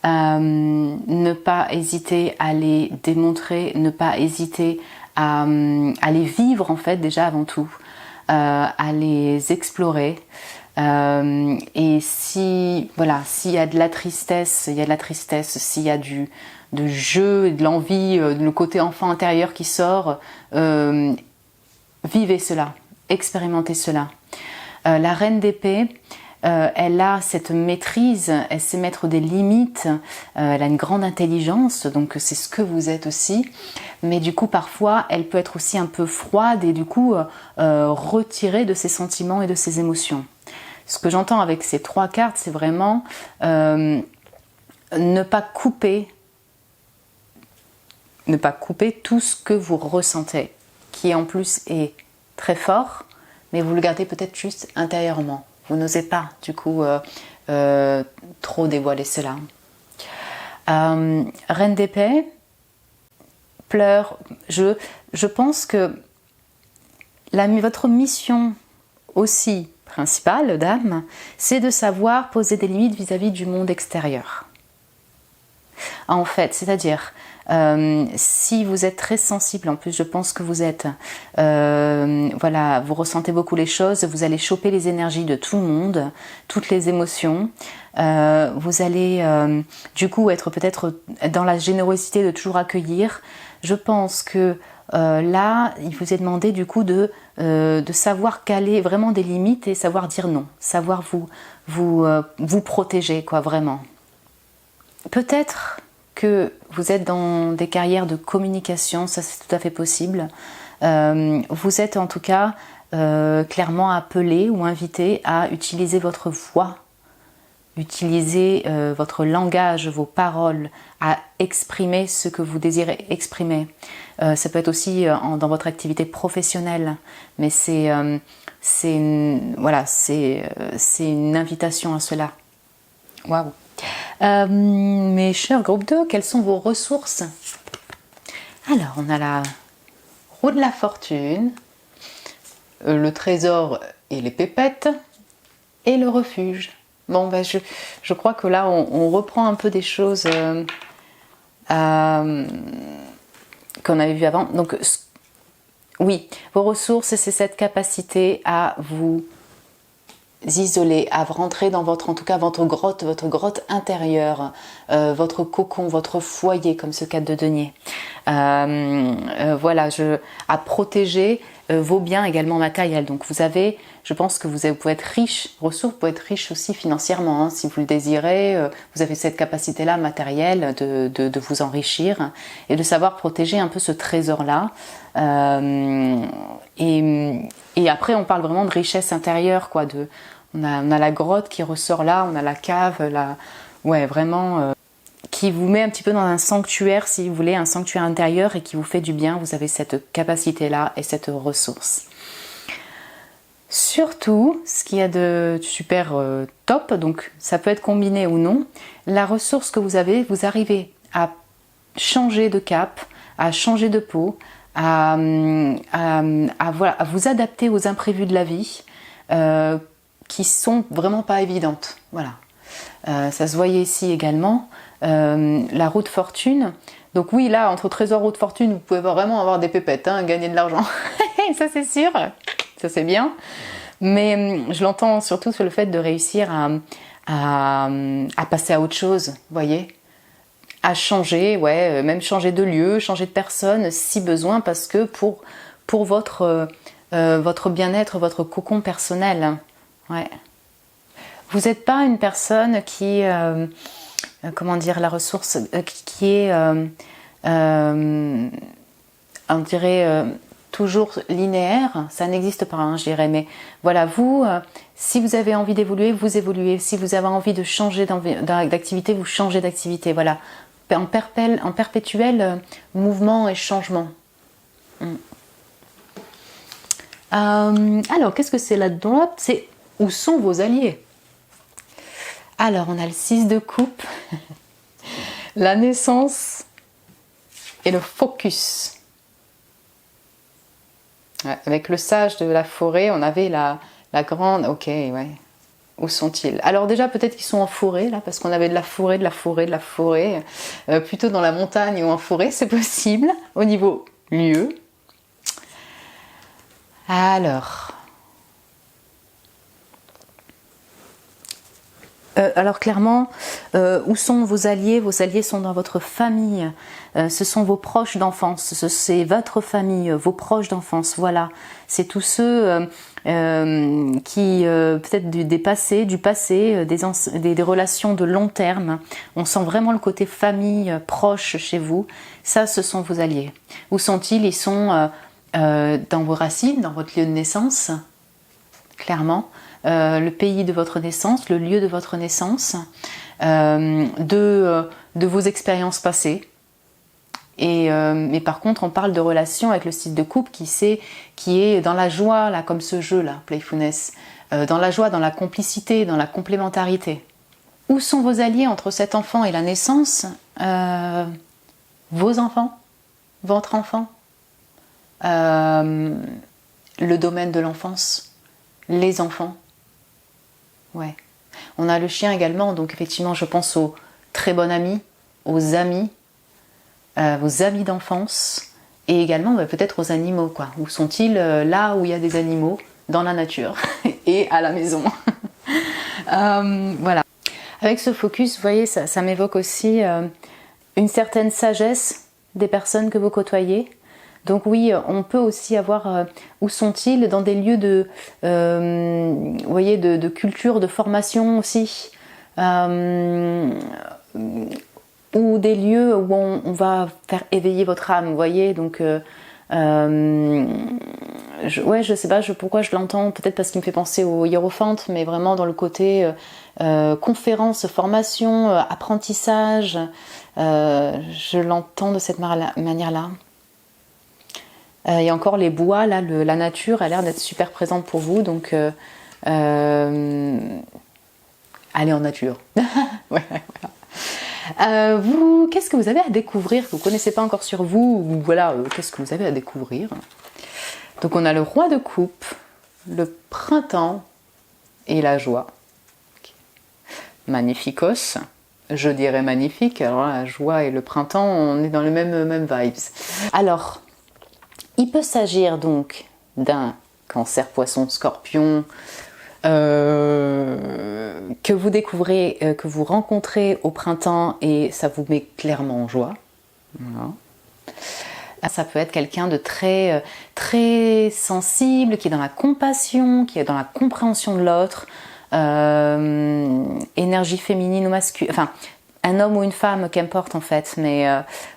Ne pas hésiter à les démontrer, ne pas hésiter à les vivre en fait déjà avant tout, à les explorer. Et si voilà, s'il y a de la tristesse, il y a de la tristesse. S'il y a de jeu, de l'envie, le côté enfant intérieur qui sort, vivez cela, expérimentez cela. La reine d'épée, elle a cette maîtrise, elle sait mettre des limites, elle a une grande intelligence, donc c'est ce que vous êtes aussi. Mais du coup, parfois, elle peut être aussi un peu froide et du coup, retirée de ses sentiments et de ses émotions. Ce que j'entends avec ces trois cartes, c'est vraiment ne pas couper tout ce que vous ressentez, qui en plus est très fort, mais vous le gardez peut-être juste intérieurement. Vous n'osez pas, du coup, trop dévoiler cela. Reine d'épée, pleurs. Je pense que votre mission aussi principale, dame, c'est de savoir poser des limites vis-à-vis du monde extérieur. En fait, c'est-à-dire, si vous êtes très sensible, en plus je pense que vous êtes, voilà, vous ressentez beaucoup les choses, vous allez choper les énergies de tout le monde, toutes les émotions, vous allez du coup être peut-être dans la générosité de toujours accueillir. Je pense que là, il vous est demandé du coup de savoir caler vraiment des limites et savoir dire non, savoir vous protéger, quoi, vraiment. Peut-être que vous êtes dans des carrières de communication, ça c'est tout à fait possible. Vous êtes en tout cas clairement appelé ou invité à utiliser votre voix, utiliser votre langage, vos paroles, à exprimer ce que vous désirez exprimer. Ça peut être aussi dans votre activité professionnelle, mais c'est une invitation à cela. Waouh! Mes chers groupes 2, quelles sont vos ressources? Alors, on a la roue de la fortune, le trésor et les pépettes, et le refuge. Bon, ben je crois que là, on reprend un peu des choses qu'on avait vues avant. Donc, oui, vos ressources, c'est cette capacité à vous isoler, à rentrer dans votre, en tout cas votre grotte intérieure, votre cocon, votre foyer, comme ce cadre de denier. Voilà, à protéger vos biens également matériels. Donc vous avez, je pense que vous pouvez être riche, ressources, vous pouvez être riche aussi financièrement, hein, si vous le désirez. Vous avez cette capacité-là matérielle de vous enrichir et de savoir protéger un peu ce trésor-là. Et après, on parle vraiment de richesse intérieure, quoi. On a la grotte qui ressort là, on a la cave, ouais, vraiment, qui vous met un petit peu dans un sanctuaire, si vous voulez, un sanctuaire intérieur et qui vous fait du bien. Vous avez cette capacité-là et cette ressource. Surtout, ce qu'il y a de super top, donc ça peut être combiné ou non, la ressource que vous avez, vous arrivez à changer de cap, à changer de peau, à vous adapter aux imprévus de la vie, qui sont vraiment pas évidentes. Voilà. Ça se voyait ici également. La roue de fortune. Donc oui, là, entre trésor et roue de fortune, vous pouvez vraiment avoir des pépettes, hein, gagner de l'argent. Ça, c'est sûr. Ça, c'est bien. Mais je l'entends surtout sur le fait de réussir à passer à autre chose, vous voyez, à changer, ouais, même changer de lieu, changer de personne, si besoin, parce que pour votre bien-être, votre cocon personnel. Ouais. Vous n'êtes pas une personne qui, comment dire, la ressource, qui est, on dirait, toujours linéaire, ça n'existe pas, hein, je dirais, mais voilà, vous, si vous avez envie d'évoluer, vous évoluez, si vous avez envie de changer d'activité, vous changez d'activité, voilà, en perpétuel mouvement et changement. Alors, qu'est-ce que c'est là-dedans? C'est où sont vos alliés? Alors, on a le 6 de coupe, la naissance et le focus. Ouais, avec le sage de la forêt, on avait la grande... Ok, ouais. Où sont-ils? Alors déjà, peut-être qu'ils sont en forêt, là, parce qu'on avait de la forêt. Plutôt dans la montagne ou en forêt, c'est possible, au niveau lieu. Alors clairement, où sont vos alliés? Vos alliés sont dans votre famille, ce sont vos proches d'enfance, c'est votre famille, vos proches d'enfance, voilà. C'est tous ceux qui, peut-être du passé, des relations de long terme. On sent vraiment le côté famille, proche chez vous. Ça, ce sont vos alliés. Où sont-ils? Ils sont dans vos racines, dans votre lieu de naissance, clairement. Le pays de votre naissance, le lieu de votre naissance, de vos expériences passées. Mais par contre, on parle de relation avec le style de couple qui est dans la joie, là, comme ce jeu-là, Playfulness, dans la joie, dans la complicité, dans la complémentarité. Où sont vos alliés entre cet enfant et la naissance? Vos enfants, votre enfant, le domaine de l'enfance, les enfants. Ouais. On a le chien également, donc effectivement, je pense aux très bons amis, aux amis d'enfance, et également peut-être aux animaux, quoi. Où sont-ils là où il y a des animaux, dans la nature et à la maison. Voilà. Avec ce focus, vous voyez, ça m'évoque aussi une certaine sagesse des personnes que vous côtoyez. Donc oui, on peut aussi avoir où sont-ils dans des lieux de, vous voyez, de culture, de formation aussi, ou des lieux où on va faire éveiller votre âme, vous voyez. Donc, je sais pas pourquoi je l'entends, peut-être parce qu'il me fait penser au hiérophante, mais vraiment dans le côté conférence, formation, apprentissage, je l'entends de cette manière-là. Et encore les bois, là, la nature a l'air d'être super présente pour vous, donc allez en nature. Ouais, voilà. Qu'est-ce que vous avez à découvrir que vous ne connaissez pas encore sur vous, ou voilà, qu'est-ce que vous avez à découvrir? Donc on a le roi de coupe, le printemps et la joie. Magnificos, je dirais magnifique. Alors la joie et le printemps, on est dans les mêmes vibes. Alors, il peut s'agir donc d'un cancer, poisson, scorpion, que vous découvrez, que vous rencontrez au printemps et ça vous met clairement en joie. Voilà. Ça peut être quelqu'un de très sensible, qui est dans la compassion, qui est dans la compréhension de l'autre, énergie féminine ou masculine, enfin un homme ou une femme, qu'importe en fait, mais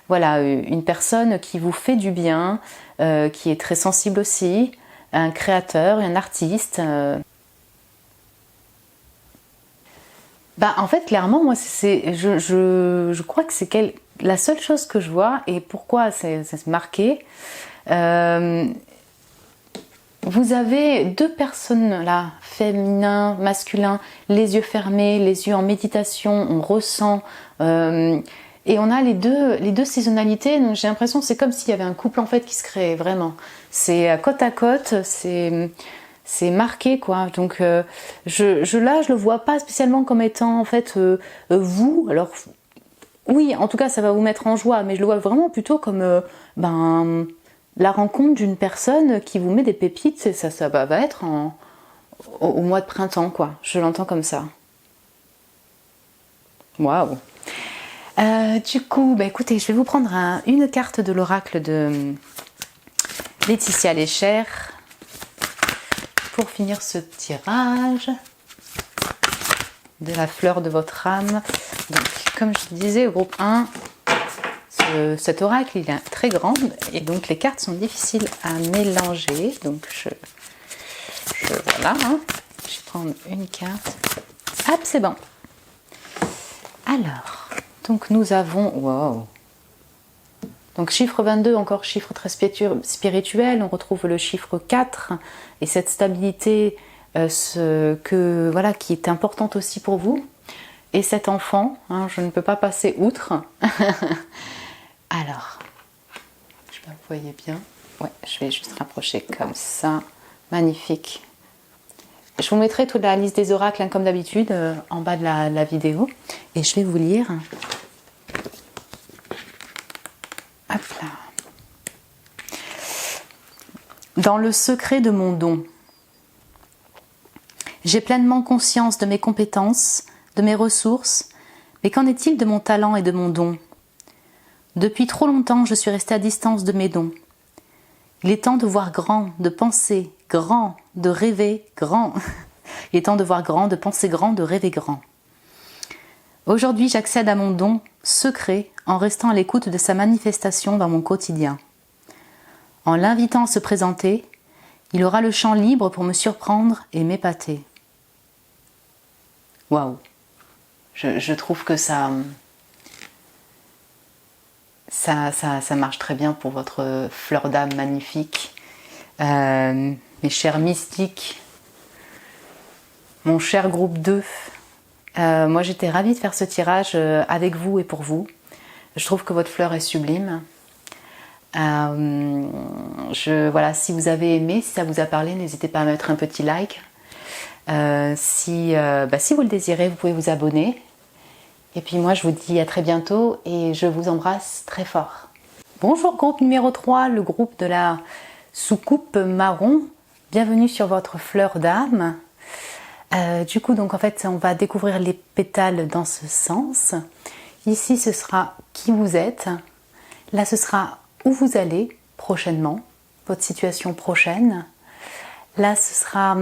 voilà, une personne qui vous fait du bien, qui est très sensible aussi, un créateur, un artiste. En fait, clairement, moi, je crois que c'est la seule chose que je vois, et pourquoi c'est marqué. Vous avez deux personnes là, féminin, masculin, les yeux fermés, les yeux en méditation, on ressent, et on a les deux saisonnalités. Donc j'ai l'impression que c'est comme s'il y avait un couple en fait qui se crée vraiment. C'est côte à côte, c'est marqué quoi. Donc là je le vois pas spécialement comme étant en fait vous. Alors oui, en tout cas ça va vous mettre en joie, mais je le vois vraiment plutôt comme la rencontre d'une personne qui vous met des pépites. Et ça va être au mois de printemps quoi. Je l'entends comme ça. Waouh. Du coup, écoutez, je vais vous prendre une carte de l'oracle de Laetitia Lécher pour finir ce tirage de la fleur de votre âme. Donc, comme je disais au groupe 1, cet oracle il est très grand et donc les cartes sont difficiles à mélanger. Donc voilà, hein. Je vais prendre une carte. Hop, c'est bon. Alors, donc nous avons, wow. Donc chiffre 22, encore chiffre très spirituel, on retrouve le chiffre 4 et cette stabilité qui est importante aussi pour vous. Et cet enfant, hein, je ne peux pas passer outre. Alors, je sais pas, vous voyez bien. Ouais, je vais juste rapprocher comme ça. Magnifique. Je vous mettrai toute la liste des oracles, hein, comme d'habitude, en bas de la vidéo. Et je vais vous lire. Hop là. Dans le secret de mon don, j'ai pleinement conscience de mes compétences, de mes ressources, mais qu'en est-il de mon talent et de mon don? Depuis trop longtemps, je suis restée à distance de mes dons. Il est temps de voir grand, de penser grand, de rêver grand. Il est temps de voir grand, de penser grand, de rêver grand. Aujourd'hui, j'accède à mon don secret en restant à l'écoute de sa manifestation dans mon quotidien. En l'invitant à se présenter, il aura le champ libre pour me surprendre et m'épater. Waouh! Je trouve que ça marche très bien pour votre fleur d'âme magnifique. Mes chers mystiques, mon cher groupe 2, moi j'étais ravie de faire ce tirage avec vous et pour vous. Je trouve que votre fleur est sublime. Voilà, si vous avez aimé, si ça vous a parlé, n'hésitez pas à mettre un petit like. Si vous le désirez, vous pouvez vous abonner. Et puis moi je vous dis à très bientôt et je vous embrasse très fort. Bonjour groupe numéro 3, le groupe de la soucoupe marron. Bienvenue sur votre fleur d'âme. Du coup, donc en fait, on va découvrir les pétales dans ce sens. Ici, ce sera qui vous êtes. Là, ce sera où vous allez prochainement, votre situation prochaine. Là, ce sera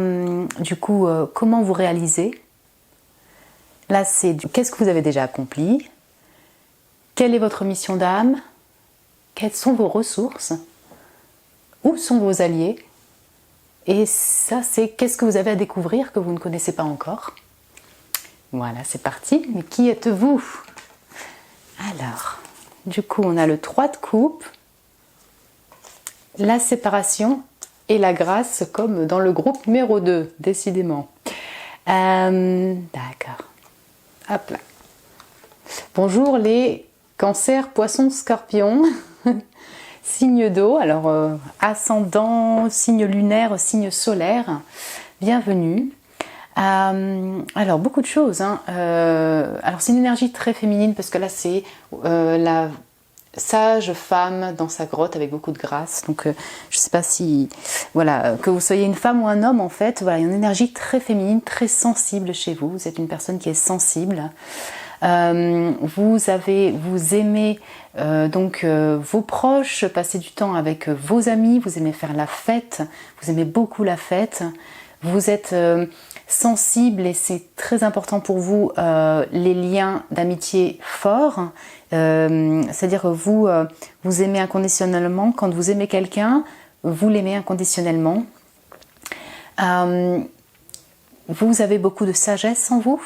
du coup comment vous réalisez. Là, c'est qu'est-ce que vous avez déjà accompli. Quelle est votre mission d'âme. Quelles sont vos ressources. Où sont vos alliés. Et ça, c'est qu'est-ce que vous avez à découvrir que vous ne connaissez pas encore. Voilà, c'est parti. Mais qui êtes-vous? Alors, du coup, on a le 3 de coupe, la séparation et la grâce, comme dans le groupe numéro 2, décidément. D'accord. Hop là. Bonjour les cancers, poissons, scorpions, signe d'eau, alors ascendant, signe lunaire, signe solaire, bienvenue. Alors beaucoup de choses, hein. Alors c'est une énergie très féminine parce que là c'est la sage femme dans sa grotte avec beaucoup de grâce. Donc je ne sais pas si, voilà, que vous soyez une femme ou un homme en fait, voilà, il y a une énergie très féminine, très sensible chez vous. Vous êtes une personne qui est sensible. Vous aimez vos proches, passer du temps avec vos amis, vous aimez faire la fête, vous aimez beaucoup la fête. Vous êtes sensible et c'est très important pour vous les liens d'amitié forts. C'est-à-dire que vous aimez inconditionnellement. Quand vous aimez quelqu'un, vous l'aimez inconditionnellement. Vous avez beaucoup de sagesse en vous.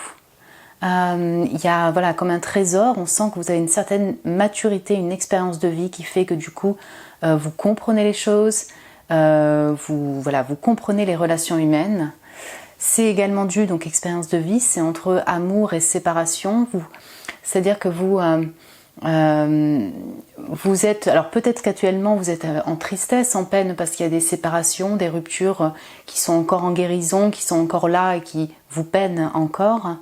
Il y a voilà, comme un trésor, on sent que vous avez une certaine maturité, une expérience de vie qui fait que du coup vous comprenez les choses, vous comprenez les relations humaines. C'est également dû, donc expérience de vie, c'est entre amour et séparation. C'est-à-dire que vous êtes, alors peut-être qu'actuellement vous êtes en tristesse, en peine, parce qu'il y a des séparations, des ruptures qui sont encore en guérison, qui sont encore là et qui vous peinent encore.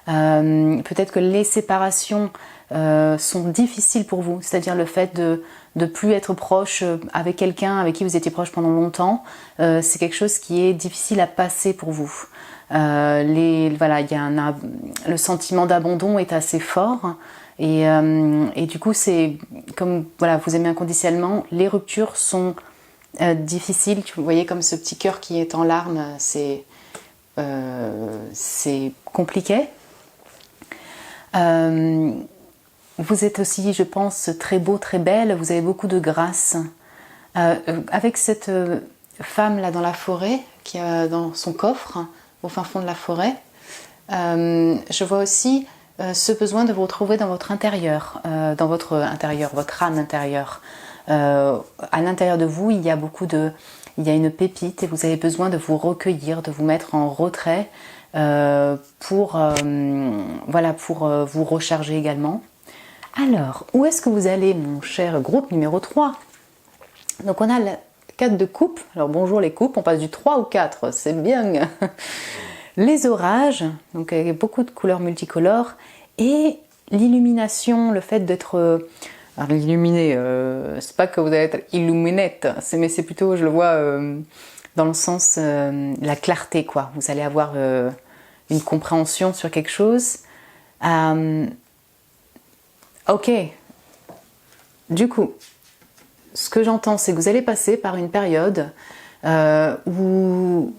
Peut-être que les séparations sont difficiles pour vous, c'est-à-dire le fait de plus être proche avec quelqu'un avec qui vous étiez proche pendant longtemps, c'est quelque chose qui est difficile à passer pour vous. Le sentiment d'abandon est assez fort et du coup c'est comme voilà, vous aimez inconditionnellement, les ruptures sont difficiles. Vous voyez comme ce petit cœur qui est en larmes, c'est compliqué. Vous êtes aussi, je pense, très beau, très belle, vous avez beaucoup de grâce. Avec cette femme là dans la forêt, qui a dans son coffre, au fin fond de la forêt, je vois aussi ce besoin de vous retrouver dans votre intérieur, votre âme intérieure. À l'intérieur de vous, il y a une pépite et vous avez besoin de vous recueillir, de vous mettre en retrait pour vous recharger également. Alors, où est-ce que vous allez, mon cher groupe numéro 3? Donc on a le 4 de coupe. Alors bonjour les coupes, on passe du 3 au 4, c'est bien. Les orages, donc avec beaucoup de couleurs multicolores, et l'illumination, le fait d'être... alors illuminé, c'est pas que vous allez être illuminette, mais c'est plutôt, je le vois dans le sens la clarté, quoi. Vous allez avoir une compréhension sur quelque chose. Ok, du coup, ce que j'entends, c'est que vous allez passer par une période où,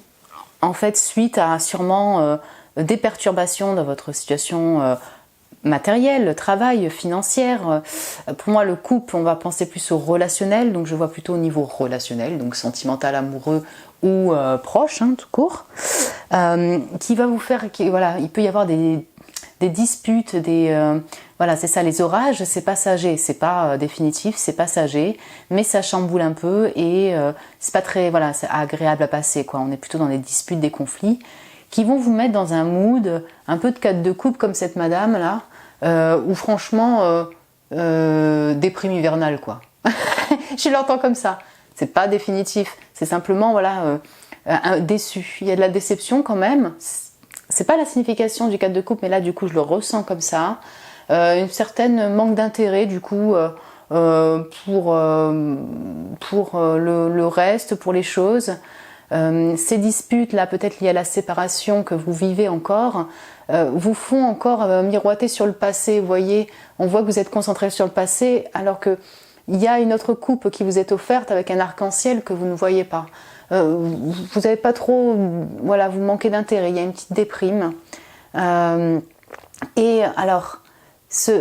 en fait, suite à sûrement des perturbations dans votre situation matérielle, travail, financière, pour moi, le couple, on va penser plus au relationnel, donc je vois plutôt au niveau relationnel, donc sentimental, amoureux ou proche, hein, tout court, qui va vous faire, il peut y avoir des disputes, voilà, c'est ça, les orages, c'est passager, c'est pas définitif, c'est passager, mais ça chamboule un peu et c'est pas très, voilà, c'est agréable à passer, quoi. On est plutôt dans des disputes, des conflits qui vont vous mettre dans un mood un peu de 4 de coupe comme cette madame là, où franchement déprime hivernale, quoi. Je l'entends comme ça. C'est pas définitif, c'est simplement voilà déçu. Il y a de la déception quand même. C'est pas la signification du 4 de coupe, mais là du coup je le ressens comme ça. Une certaine manque d'intérêt du coup pour le reste, pour les choses. Ces disputes là, peut-être liées à la séparation que vous vivez encore, vous font encore miroiter sur le passé. Vous voyez, on voit que vous êtes concentré sur le passé, alors que il y a une autre coupe qui vous est offerte avec un arc-en-ciel que vous ne voyez pas. Vous n'avez pas trop, voilà, vous manquez d'intérêt, il y a une petite déprime. Et alors,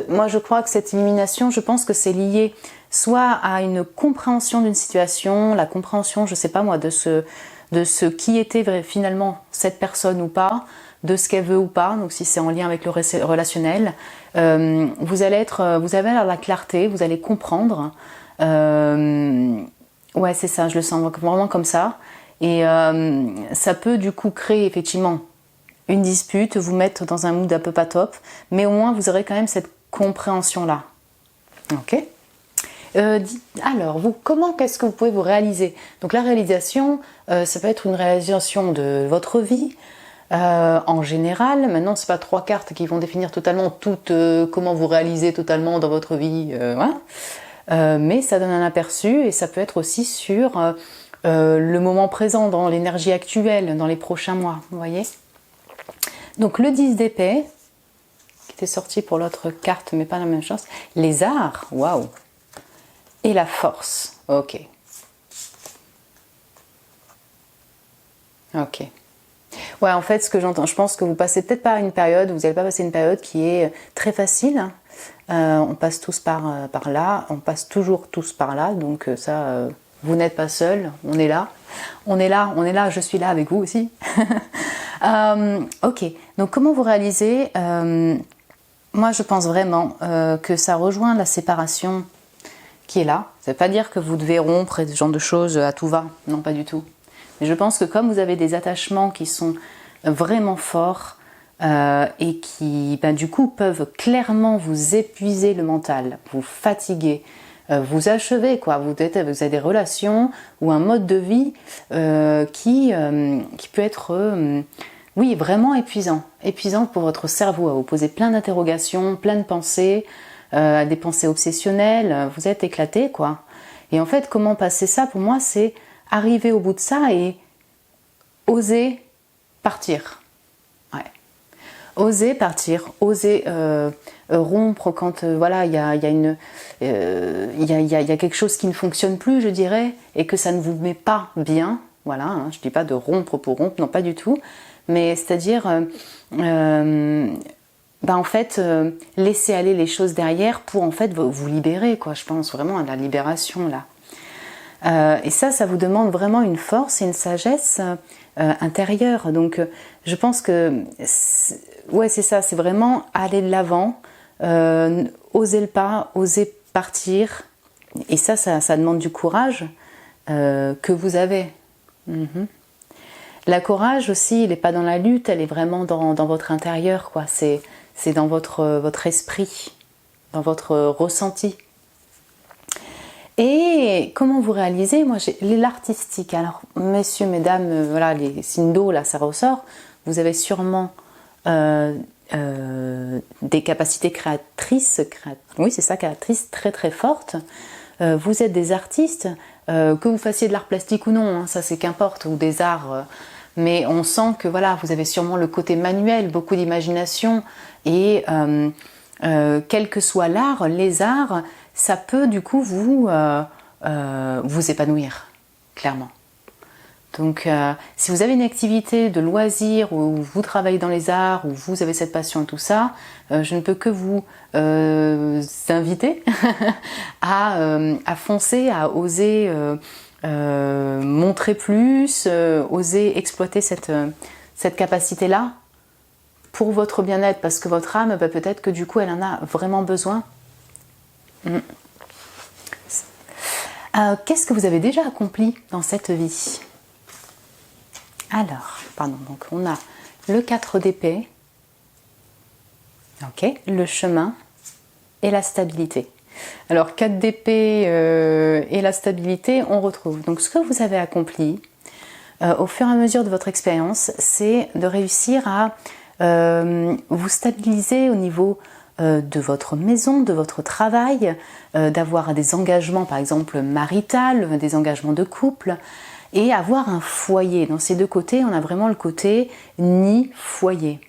moi je crois que cette illumination, je pense que c'est lié soit à une compréhension d'une situation, la compréhension, je sais pas moi, de ce qui était finalement cette personne ou pas, de ce qu'elle veut ou pas, donc si c'est en lien avec le relationnel, vous avez la clarté, vous allez comprendre. Ouais, c'est ça, je le sens vraiment comme ça. Et ça peut du coup créer effectivement une dispute, vous mettre dans un mood un peu pas top, mais au moins vous aurez quand même cette compréhension-là. Ok. Alors, comment qu'est-ce que vous pouvez vous réaliser? Donc la réalisation, ça peut être une réalisation de votre vie en général. Maintenant, c'est pas 3 cartes qui vont définir totalement comment vous réalisez totalement dans votre vie, voilà. Mais ça donne un aperçu et ça peut être aussi sur le moment présent, dans l'énergie actuelle, dans les prochains mois, vous voyez. Donc le 10 d'épée, qui était sorti pour l'autre carte, mais pas la même chose. Les arts, waouh. Et la force, ok. Ok. Ouais, en fait, ce que j'entends, je pense que vous passez peut-être par une période, vous n'allez pas passer une période qui est très facile. On passe tous par là, on passe toujours tous par là, donc ça, vous n'êtes pas seul, on est là. On est là, je suis là avec vous aussi. Ok, donc comment vous réalisez moi, je pense vraiment que ça rejoint la séparation qui est là. Ça ne veut pas dire que vous devez rompre et ce genre de choses à tout va, non, pas du tout. Mais je pense que comme vous avez des attachements qui sont vraiment forts et qui, du coup, peuvent clairement vous épuiser le mental, vous fatiguer, vous achever, quoi. Vous avez des relations ou un mode de vie qui peut être, oui, vraiment épuisant pour votre cerveau, à vous poser plein d'interrogations, plein de pensées, des pensées obsessionnelles, vous êtes éclaté, quoi. Et en fait, comment passer ça, pour moi, c'est arriver au bout de ça et oser partir. Ouais. Oser partir, oser rompre quand voilà, il y a quelque chose qui ne fonctionne plus, je dirais, et que ça ne vous met pas bien. Voilà, hein, je ne dis pas de rompre pour rompre, non, pas du tout. Mais c'est-à-dire en fait, laisser aller les choses derrière pour en fait vous libérer, quoi. Je pense vraiment à la libération là. Et ça vous demande vraiment une force et une sagesse intérieure. Donc, je pense que ouais, c'est ça, c'est vraiment aller de l'avant, oser le pas, oser partir. Et ça demande du courage que vous avez. La courage aussi, il n'est pas dans la lutte, elle est vraiment dans votre intérieur, quoi. C'est dans votre esprit, dans votre ressenti. Et comment vous réalisez? Moi, j'ai l'artistique. Alors, messieurs, mesdames, voilà, les signes d'eau, là, ça ressort. Vous avez sûrement des capacités créatrices, oui, c'est ça, créatrices très très fortes. Vous êtes des artistes, que vous fassiez de l'art plastique ou non, hein, ça c'est qu'importe, ou des arts. Mais on sent que voilà, vous avez sûrement le côté manuel, beaucoup d'imagination et quel que soit l'art, les arts, ça peut du coup vous épanouir, clairement. Donc si vous avez une activité de loisir où vous travaillez dans les arts, où vous avez cette passion et tout ça, je ne peux que vous inviter à foncer, à oser montrer plus, oser exploiter cette capacité-là pour votre bien-être, parce que votre âme, peut-être que du coup, elle en a vraiment besoin. Qu'est-ce que vous avez déjà accompli dans cette vie? Alors, pardon, donc on a le 4 d'épée, ok, le chemin et la stabilité. Alors 4 d'épée et la stabilité, on retrouve. Donc ce que vous avez accompli au fur et à mesure de votre expérience, c'est de réussir à vous stabiliser au niveau de votre maison, de votre travail, d'avoir des engagements par exemple marital, des engagements de couple, et avoir un foyer. Dans ces deux côtés, on a vraiment le côté nid-foyer.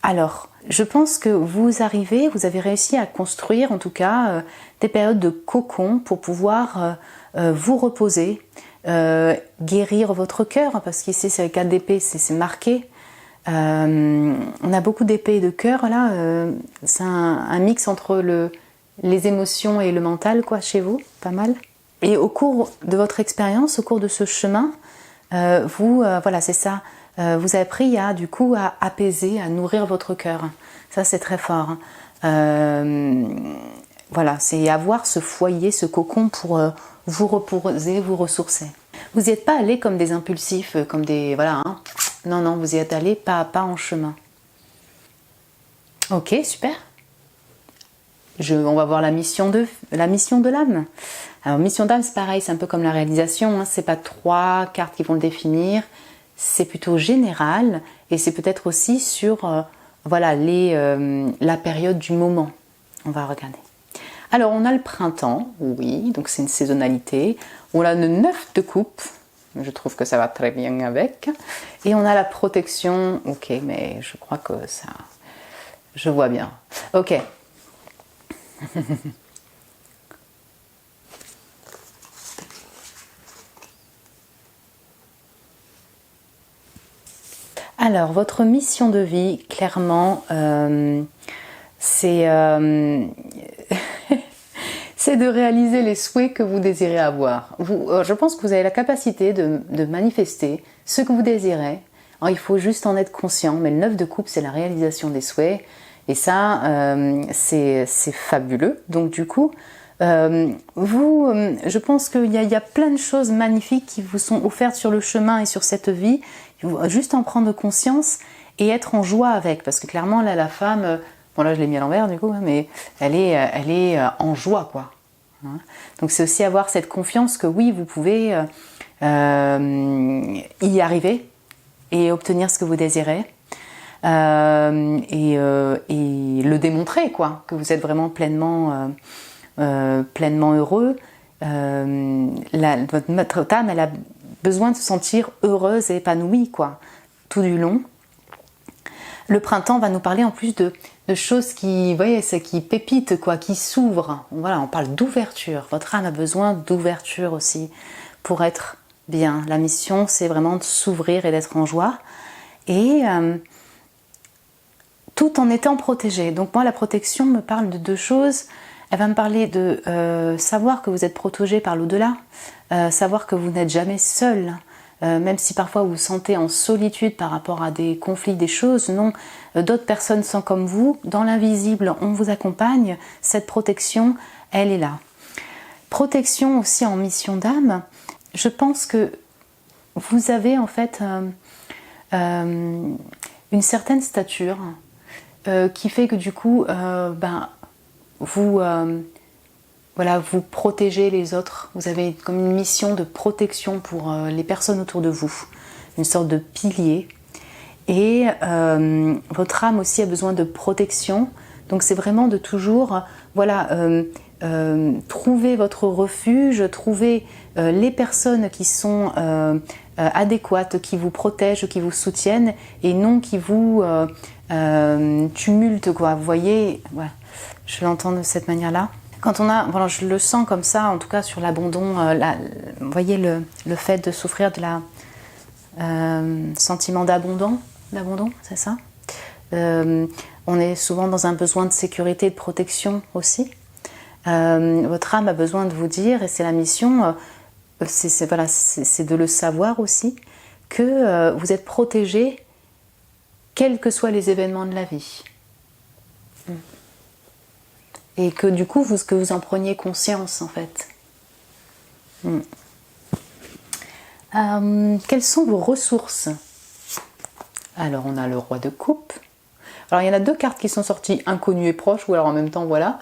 Alors, je pense que vous avez réussi à construire en tout cas des périodes de cocon pour pouvoir vous reposer, guérir votre cœur, parce qu'ici c'est le 4 d'épée, c'est marqué. On a beaucoup d'épée et de cœur là, c'est un mix entre les émotions et le mental, quoi, chez vous, pas mal. Et au cours de votre expérience, au cours de ce chemin, voilà, c'est ça. Vous avez appris à apaiser, à nourrir votre cœur. Ça, c'est très fort. Voilà, c'est avoir ce foyer, ce cocon pour vous reposer, vous ressourcer. Vous n'y êtes pas allé comme des impulsifs, comme des... Voilà, hein. Non, vous y êtes allé pas à pas en chemin. Ok, super. On va voir la mission de l'âme. Alors, mission d'âme, c'est pareil, c'est un peu comme la réalisation, hein, c'est pas 3 cartes qui vont le définir, c'est plutôt général, et c'est peut-être aussi sur voilà, la période du moment. On va regarder. Alors, on a le printemps, oui, donc c'est une saisonnalité. On a le 9 de coupe, je trouve que ça va très bien avec. Et on a la protection, ok, mais je crois que ça... Je vois bien. Ok. Alors, votre mission de vie, clairement, c'est c'est de réaliser les souhaits que vous désirez avoir. Je pense que vous avez la capacité de manifester ce que vous désirez. Alors, il faut juste en être conscient, mais le 9 de coupe, c'est la réalisation des souhaits. Et ça, c'est fabuleux. Donc du coup, je pense qu'il y a plein de choses magnifiques qui vous sont offertes sur le chemin et sur cette vie. Il faut juste en prendre conscience et être en joie avec. Parce que clairement, là, la femme, bon là je l'ai mis à l'envers du coup, mais elle est en joie, quoi. Hein. Donc c'est aussi avoir cette confiance que oui, vous pouvez y arriver et obtenir ce que vous désirez. Et le démontrer, quoi, que vous êtes vraiment pleinement heureux. Votre âme, elle a besoin de se sentir heureuse et épanouie, quoi, tout du long. Le printemps va nous parler en plus de choses qui, vous voyez, qui pépitent, quoi, qui s'ouvrent. Voilà, on parle d'ouverture. Votre âme a besoin d'ouverture aussi pour être bien. La mission, c'est vraiment de s'ouvrir et d'être en joie. Et tout en étant protégé. Donc moi, la protection me parle de 2 choses. Elle va me parler de savoir que vous êtes protégé par l'au-delà, savoir que vous n'êtes jamais seul, même si parfois vous vous sentez en solitude par rapport à des conflits, des choses. Non, d'autres personnes sont comme vous. Dans l'invisible, on vous accompagne. Cette protection, elle est là. Protection aussi en mission d'âme. Je pense que vous avez en fait une certaine stature qui fait que du coup, vous protégez les autres. Vous avez comme une mission de protection pour les personnes autour de vous, une sorte de pilier. Et votre âme aussi a besoin de protection. Donc c'est vraiment de toujours, trouver votre refuge, trouver les personnes qui sont adéquates, qui vous protègent, qui vous soutiennent, et non qui vous tumulte, quoi. Vous voyez, ouais, je l'entends de cette manière-là. Quand on a, voilà, je le sens comme ça, en tout cas sur l'abandon, vous voyez le fait de souffrir de la sentiment d'abandon, c'est ça. On est souvent dans un besoin de sécurité et de protection aussi. Votre âme a besoin de vous dire, et c'est la mission, c'est de le savoir aussi, que vous êtes protégé quels que soient les événements de la vie. Et que du coup, que vous en preniez conscience, en fait. Quelles sont vos ressources? Alors, on a le roi de coupe. Alors, il y en a 2 cartes qui sont sorties, inconnues et proches, ou alors en même temps, voilà.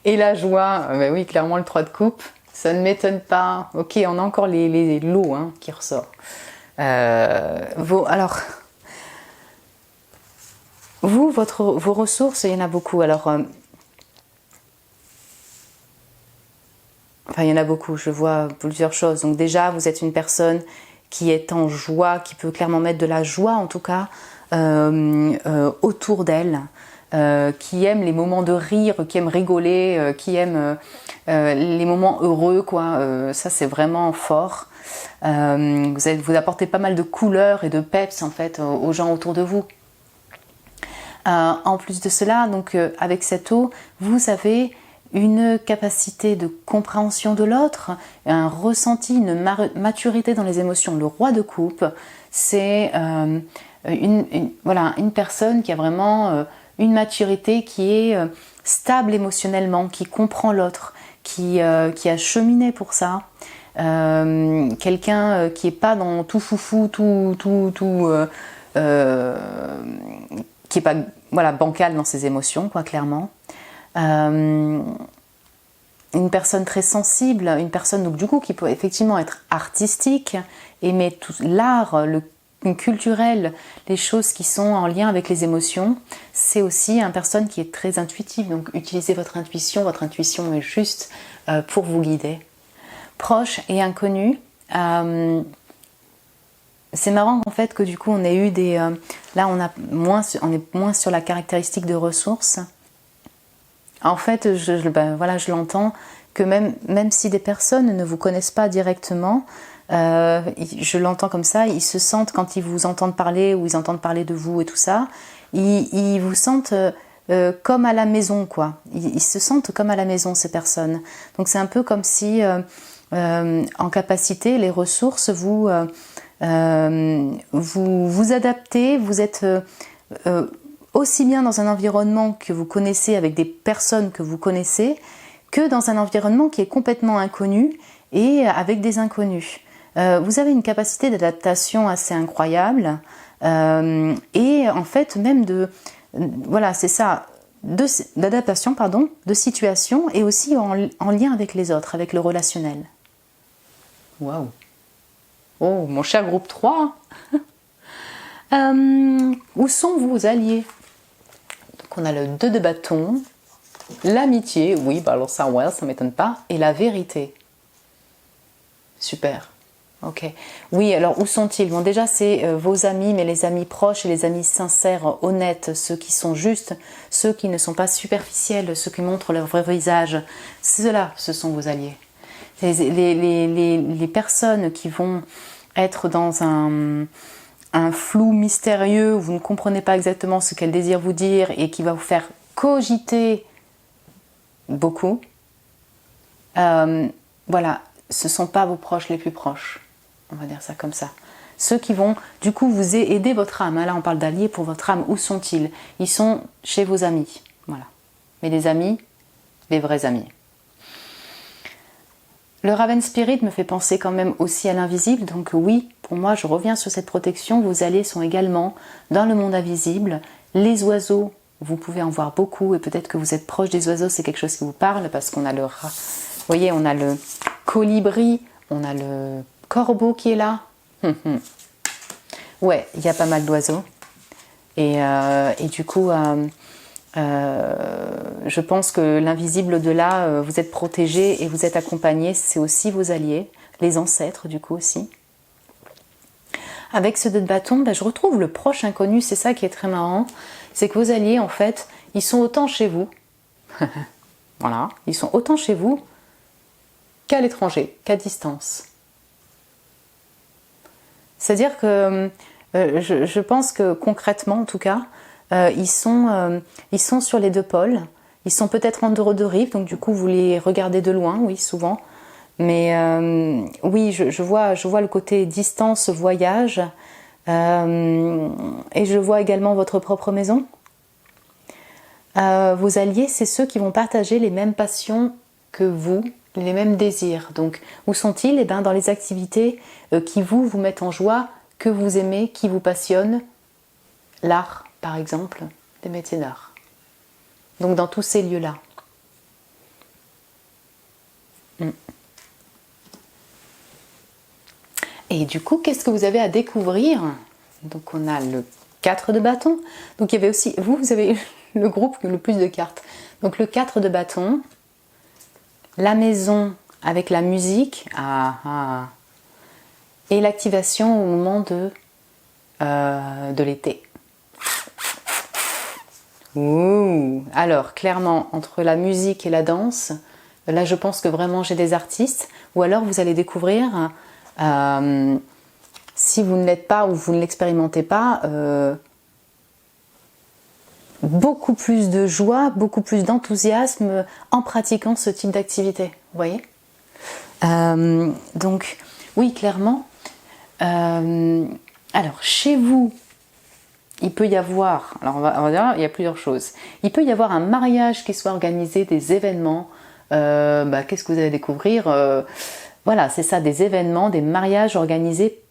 Et la joie, ben oui, clairement, le 3 de coupe. Ça ne m'étonne pas. Ok, on a encore les lots qui ressortent. Alors... Vos ressources, il y en a beaucoup. Alors, il y en a beaucoup, je vois plusieurs choses. Donc déjà, vous êtes une personne qui est en joie, qui peut clairement mettre de la joie, en tout cas, autour d'elle, qui aime les moments de rire, qui aime rigoler, qui aime les moments heureux, quoi. Ça, c'est vraiment fort. Vous apportez pas mal de couleurs et de peps, en fait, aux gens autour de vous. En plus de cela, donc avec cette eau, vous avez une capacité de compréhension de l'autre, un ressenti, une maturité dans les émotions. Le roi de coupe, c'est une personne qui a vraiment une maturité qui est stable émotionnellement, qui comprend l'autre, qui a cheminé pour ça. Quelqu'un qui n'est pas dans tout foufou, qui est pas voilà, bancal dans ses émotions, quoi, clairement. Une personne très sensible, une personne donc, du coup qui peut effectivement être artistique, aimer tout l'art, le culturel, les choses qui sont en lien avec les émotions. C'est aussi une personne qui est très intuitive, donc utilisez votre intuition est juste pour vous guider. Proche et inconnu, c'est marrant en fait que du coup on ait eu des... là on est moins sur la caractéristique de ressources. En fait, voilà, je l'entends que même si des personnes ne vous connaissent pas directement, je l'entends comme ça, ils se sentent quand ils vous entendent parler ou ils entendent parler de vous et tout ça, ils vous sentent comme à la maison, quoi. Ils se sentent comme à la maison, ces personnes. Donc c'est un peu comme si en capacité, les ressources, vous adaptez, vous êtes aussi bien dans un environnement que vous connaissez avec des personnes que vous connaissez que dans un environnement qui est complètement inconnu et avec des inconnus. Vous avez une capacité d'adaptation assez incroyable et en fait même voilà, c'est ça, d'adaptation, pardon, de situation et aussi en lien avec les autres, avec le relationnel. Waouh! Oh, mon cher groupe 3. Où sont vos alliés? Donc on a le 2 de bâton, l'amitié, oui, bah alors ça, ouais, ça m'étonne pas, et la vérité. Super. Ok. Oui, alors où sont-ils? Bon, déjà, c'est vos amis, mais les amis proches et les amis sincères, honnêtes, ceux qui sont justes, ceux qui ne sont pas superficiels, ceux qui montrent leur vrai visage. Ceux-là, ce sont vos alliés. Les personnes qui vont être dans un flou mystérieux où vous ne comprenez pas exactement ce qu'elles désirent vous dire et qui va vous faire cogiter beaucoup, voilà, ce ne sont pas vos proches les plus proches, on va dire ça comme ça. Ceux qui vont du coup vous aider votre âme, là on parle d'alliés pour votre âme, où sont-ils? Ils sont chez vos amis, voilà. Mais les amis, les vrais amis. Le Raven Spirit me fait penser quand même aussi à l'invisible, donc oui, pour moi je reviens sur cette protection, vos alliés sont également dans le monde invisible. Les oiseaux, vous pouvez en voir beaucoup et peut-être que vous êtes proche des oiseaux, c'est quelque chose qui vous parle parce qu'on a le rat. Vous voyez, on a le colibri, on a le corbeau qui est là. Ouais, il y a pas mal d'oiseaux. Et du coup, je pense que l'invisible au-delà, vous êtes protégé et vous êtes accompagné, c'est aussi vos alliés, les ancêtres du coup aussi. Avec ce 2 de bâton, je retrouve le proche inconnu, c'est ça qui est très marrant, c'est que vos alliés en fait, ils sont autant chez vous, voilà, ils sont autant chez vous qu'à l'étranger, qu'à distance. C'est-à-dire que je pense que concrètement en tout cas, ils sont sur les 2 pôles. Ils sont peut-être en dehors de rive, donc du coup vous les regardez de loin, oui, souvent. Mais oui, je vois le côté distance, voyage, et je vois également votre propre maison. Vos alliés, c'est ceux qui vont partager les mêmes passions que vous, les mêmes désirs. Donc, où sont-ils? Eh bien, dans les activités qui vous mettent en joie, que vous aimez, qui vous passionnent. L'art, par exemple, des métiers d'art. Donc, dans tous ces lieux-là. Et du coup, qu'est-ce que vous avez à découvrir? Donc, on a le 4 de bâton. Donc, il y avait aussi, vous avez eu le groupe le plus de cartes. Donc, le 4 de bâton. La maison avec la musique. Et l'activation au moment de l'été. Ouh. Alors, clairement, entre la musique et la danse, là, je pense que vraiment j'ai des artistes. Ou alors, vous allez découvrir... si vous ne l'êtes pas ou vous ne l'expérimentez pas, beaucoup plus de joie, beaucoup plus d'enthousiasme en pratiquant ce type d'activité. Vous voyez? Donc, oui, clairement. Alors, chez vous, il peut y avoir, alors on va dire, il y a plusieurs choses. Il peut y avoir un mariage qui soit organisé, des événements. Qu'est-ce que vous allez découvrir? Voilà, c'est ça, des événements, des mariages organisés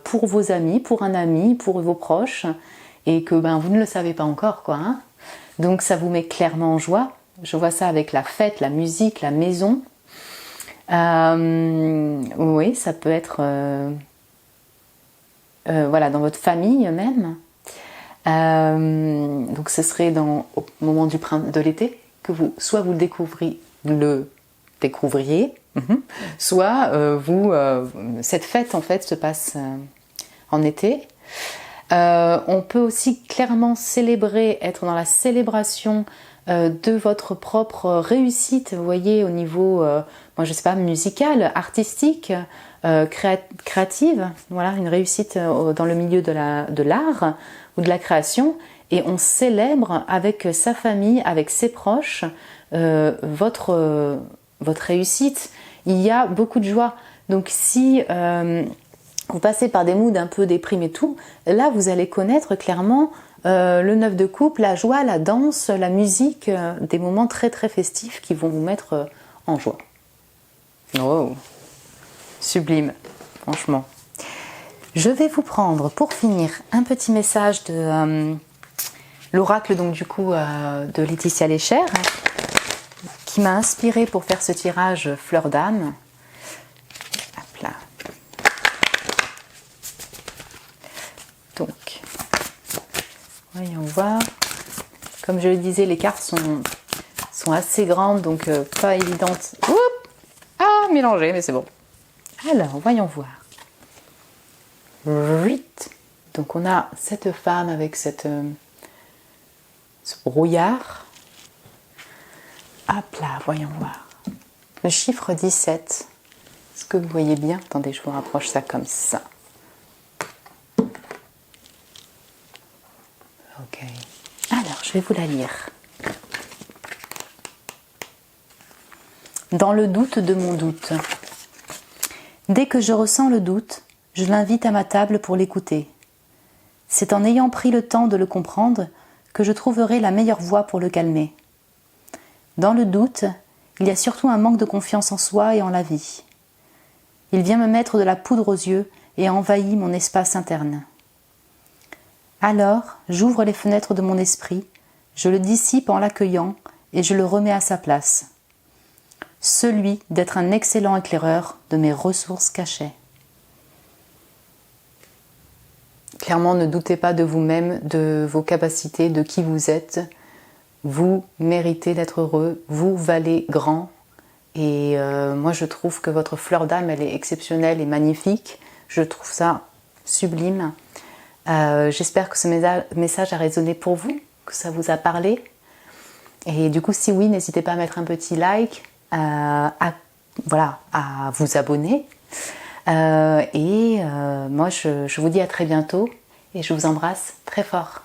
pour vos amis, pour un ami, pour vos proches. et que vous ne le savez pas encore, quoi. Hein. Donc ça vous met clairement en joie. Je vois ça avec la fête, la musique, la maison. Oui, ça peut être voilà, dans votre famille même. Donc ce serait au moment de l'été que soit vous le découvriez, soit cette fête en fait se passe en été. On peut aussi clairement célébrer, être dans la célébration de votre propre réussite, vous voyez, au niveau, moi je sais pas, musical, artistique, créative, voilà, une réussite dans le milieu de l'art ou de la création, et on célèbre avec sa famille, avec ses proches, votre réussite. Il y a beaucoup de joie. Donc si vous passez par des moods un peu déprimes et tout, là vous allez connaître clairement le 9 de coupe, la joie, la danse, la musique, des moments très très festifs qui vont vous mettre en joie. Oh, sublime, franchement. Je vais vous prendre pour finir un petit message de l'oracle donc du coup de Laetitia Lécher qui m'a inspirée pour faire ce tirage fleur d'âme. Hop là. Donc, voyons voir. Comme je le disais, les cartes sont assez grandes, donc pas évidentes. Oups, mélangé, mais c'est bon. Alors, voyons voir. Donc on a cette femme avec ce brouillard. Hop là, voyons voir. Le chiffre 17. Est-ce que vous voyez bien? Attendez, je vous rapproche ça comme ça. Ok. Alors, je vais vous la lire. Dans le doute de mon doute. Dès que je ressens le doute, je l'invite à ma table pour l'écouter. C'est en ayant pris le temps de le comprendre que je trouverai la meilleure voie pour le calmer. Dans le doute, il y a surtout un manque de confiance en soi et en la vie. Il vient me mettre de la poudre aux yeux et envahit mon espace interne. Alors, j'ouvre les fenêtres de mon esprit, je le dissipe en l'accueillant et je le remets à sa place. Celui d'être un excellent éclaireur de mes ressources cachées. Clairement, ne doutez pas de vous-même, de vos capacités, de qui vous êtes. Vous méritez d'être heureux, vous valez grand. Et moi, je trouve que votre fleur d'âme, elle est exceptionnelle et magnifique. Je trouve ça sublime. J'espère que ce message a résonné pour vous, que ça vous a parlé. Et du coup, si oui, n'hésitez pas à mettre un petit like, à vous abonner. Moi, je vous dis à très bientôt et je vous embrasse très fort.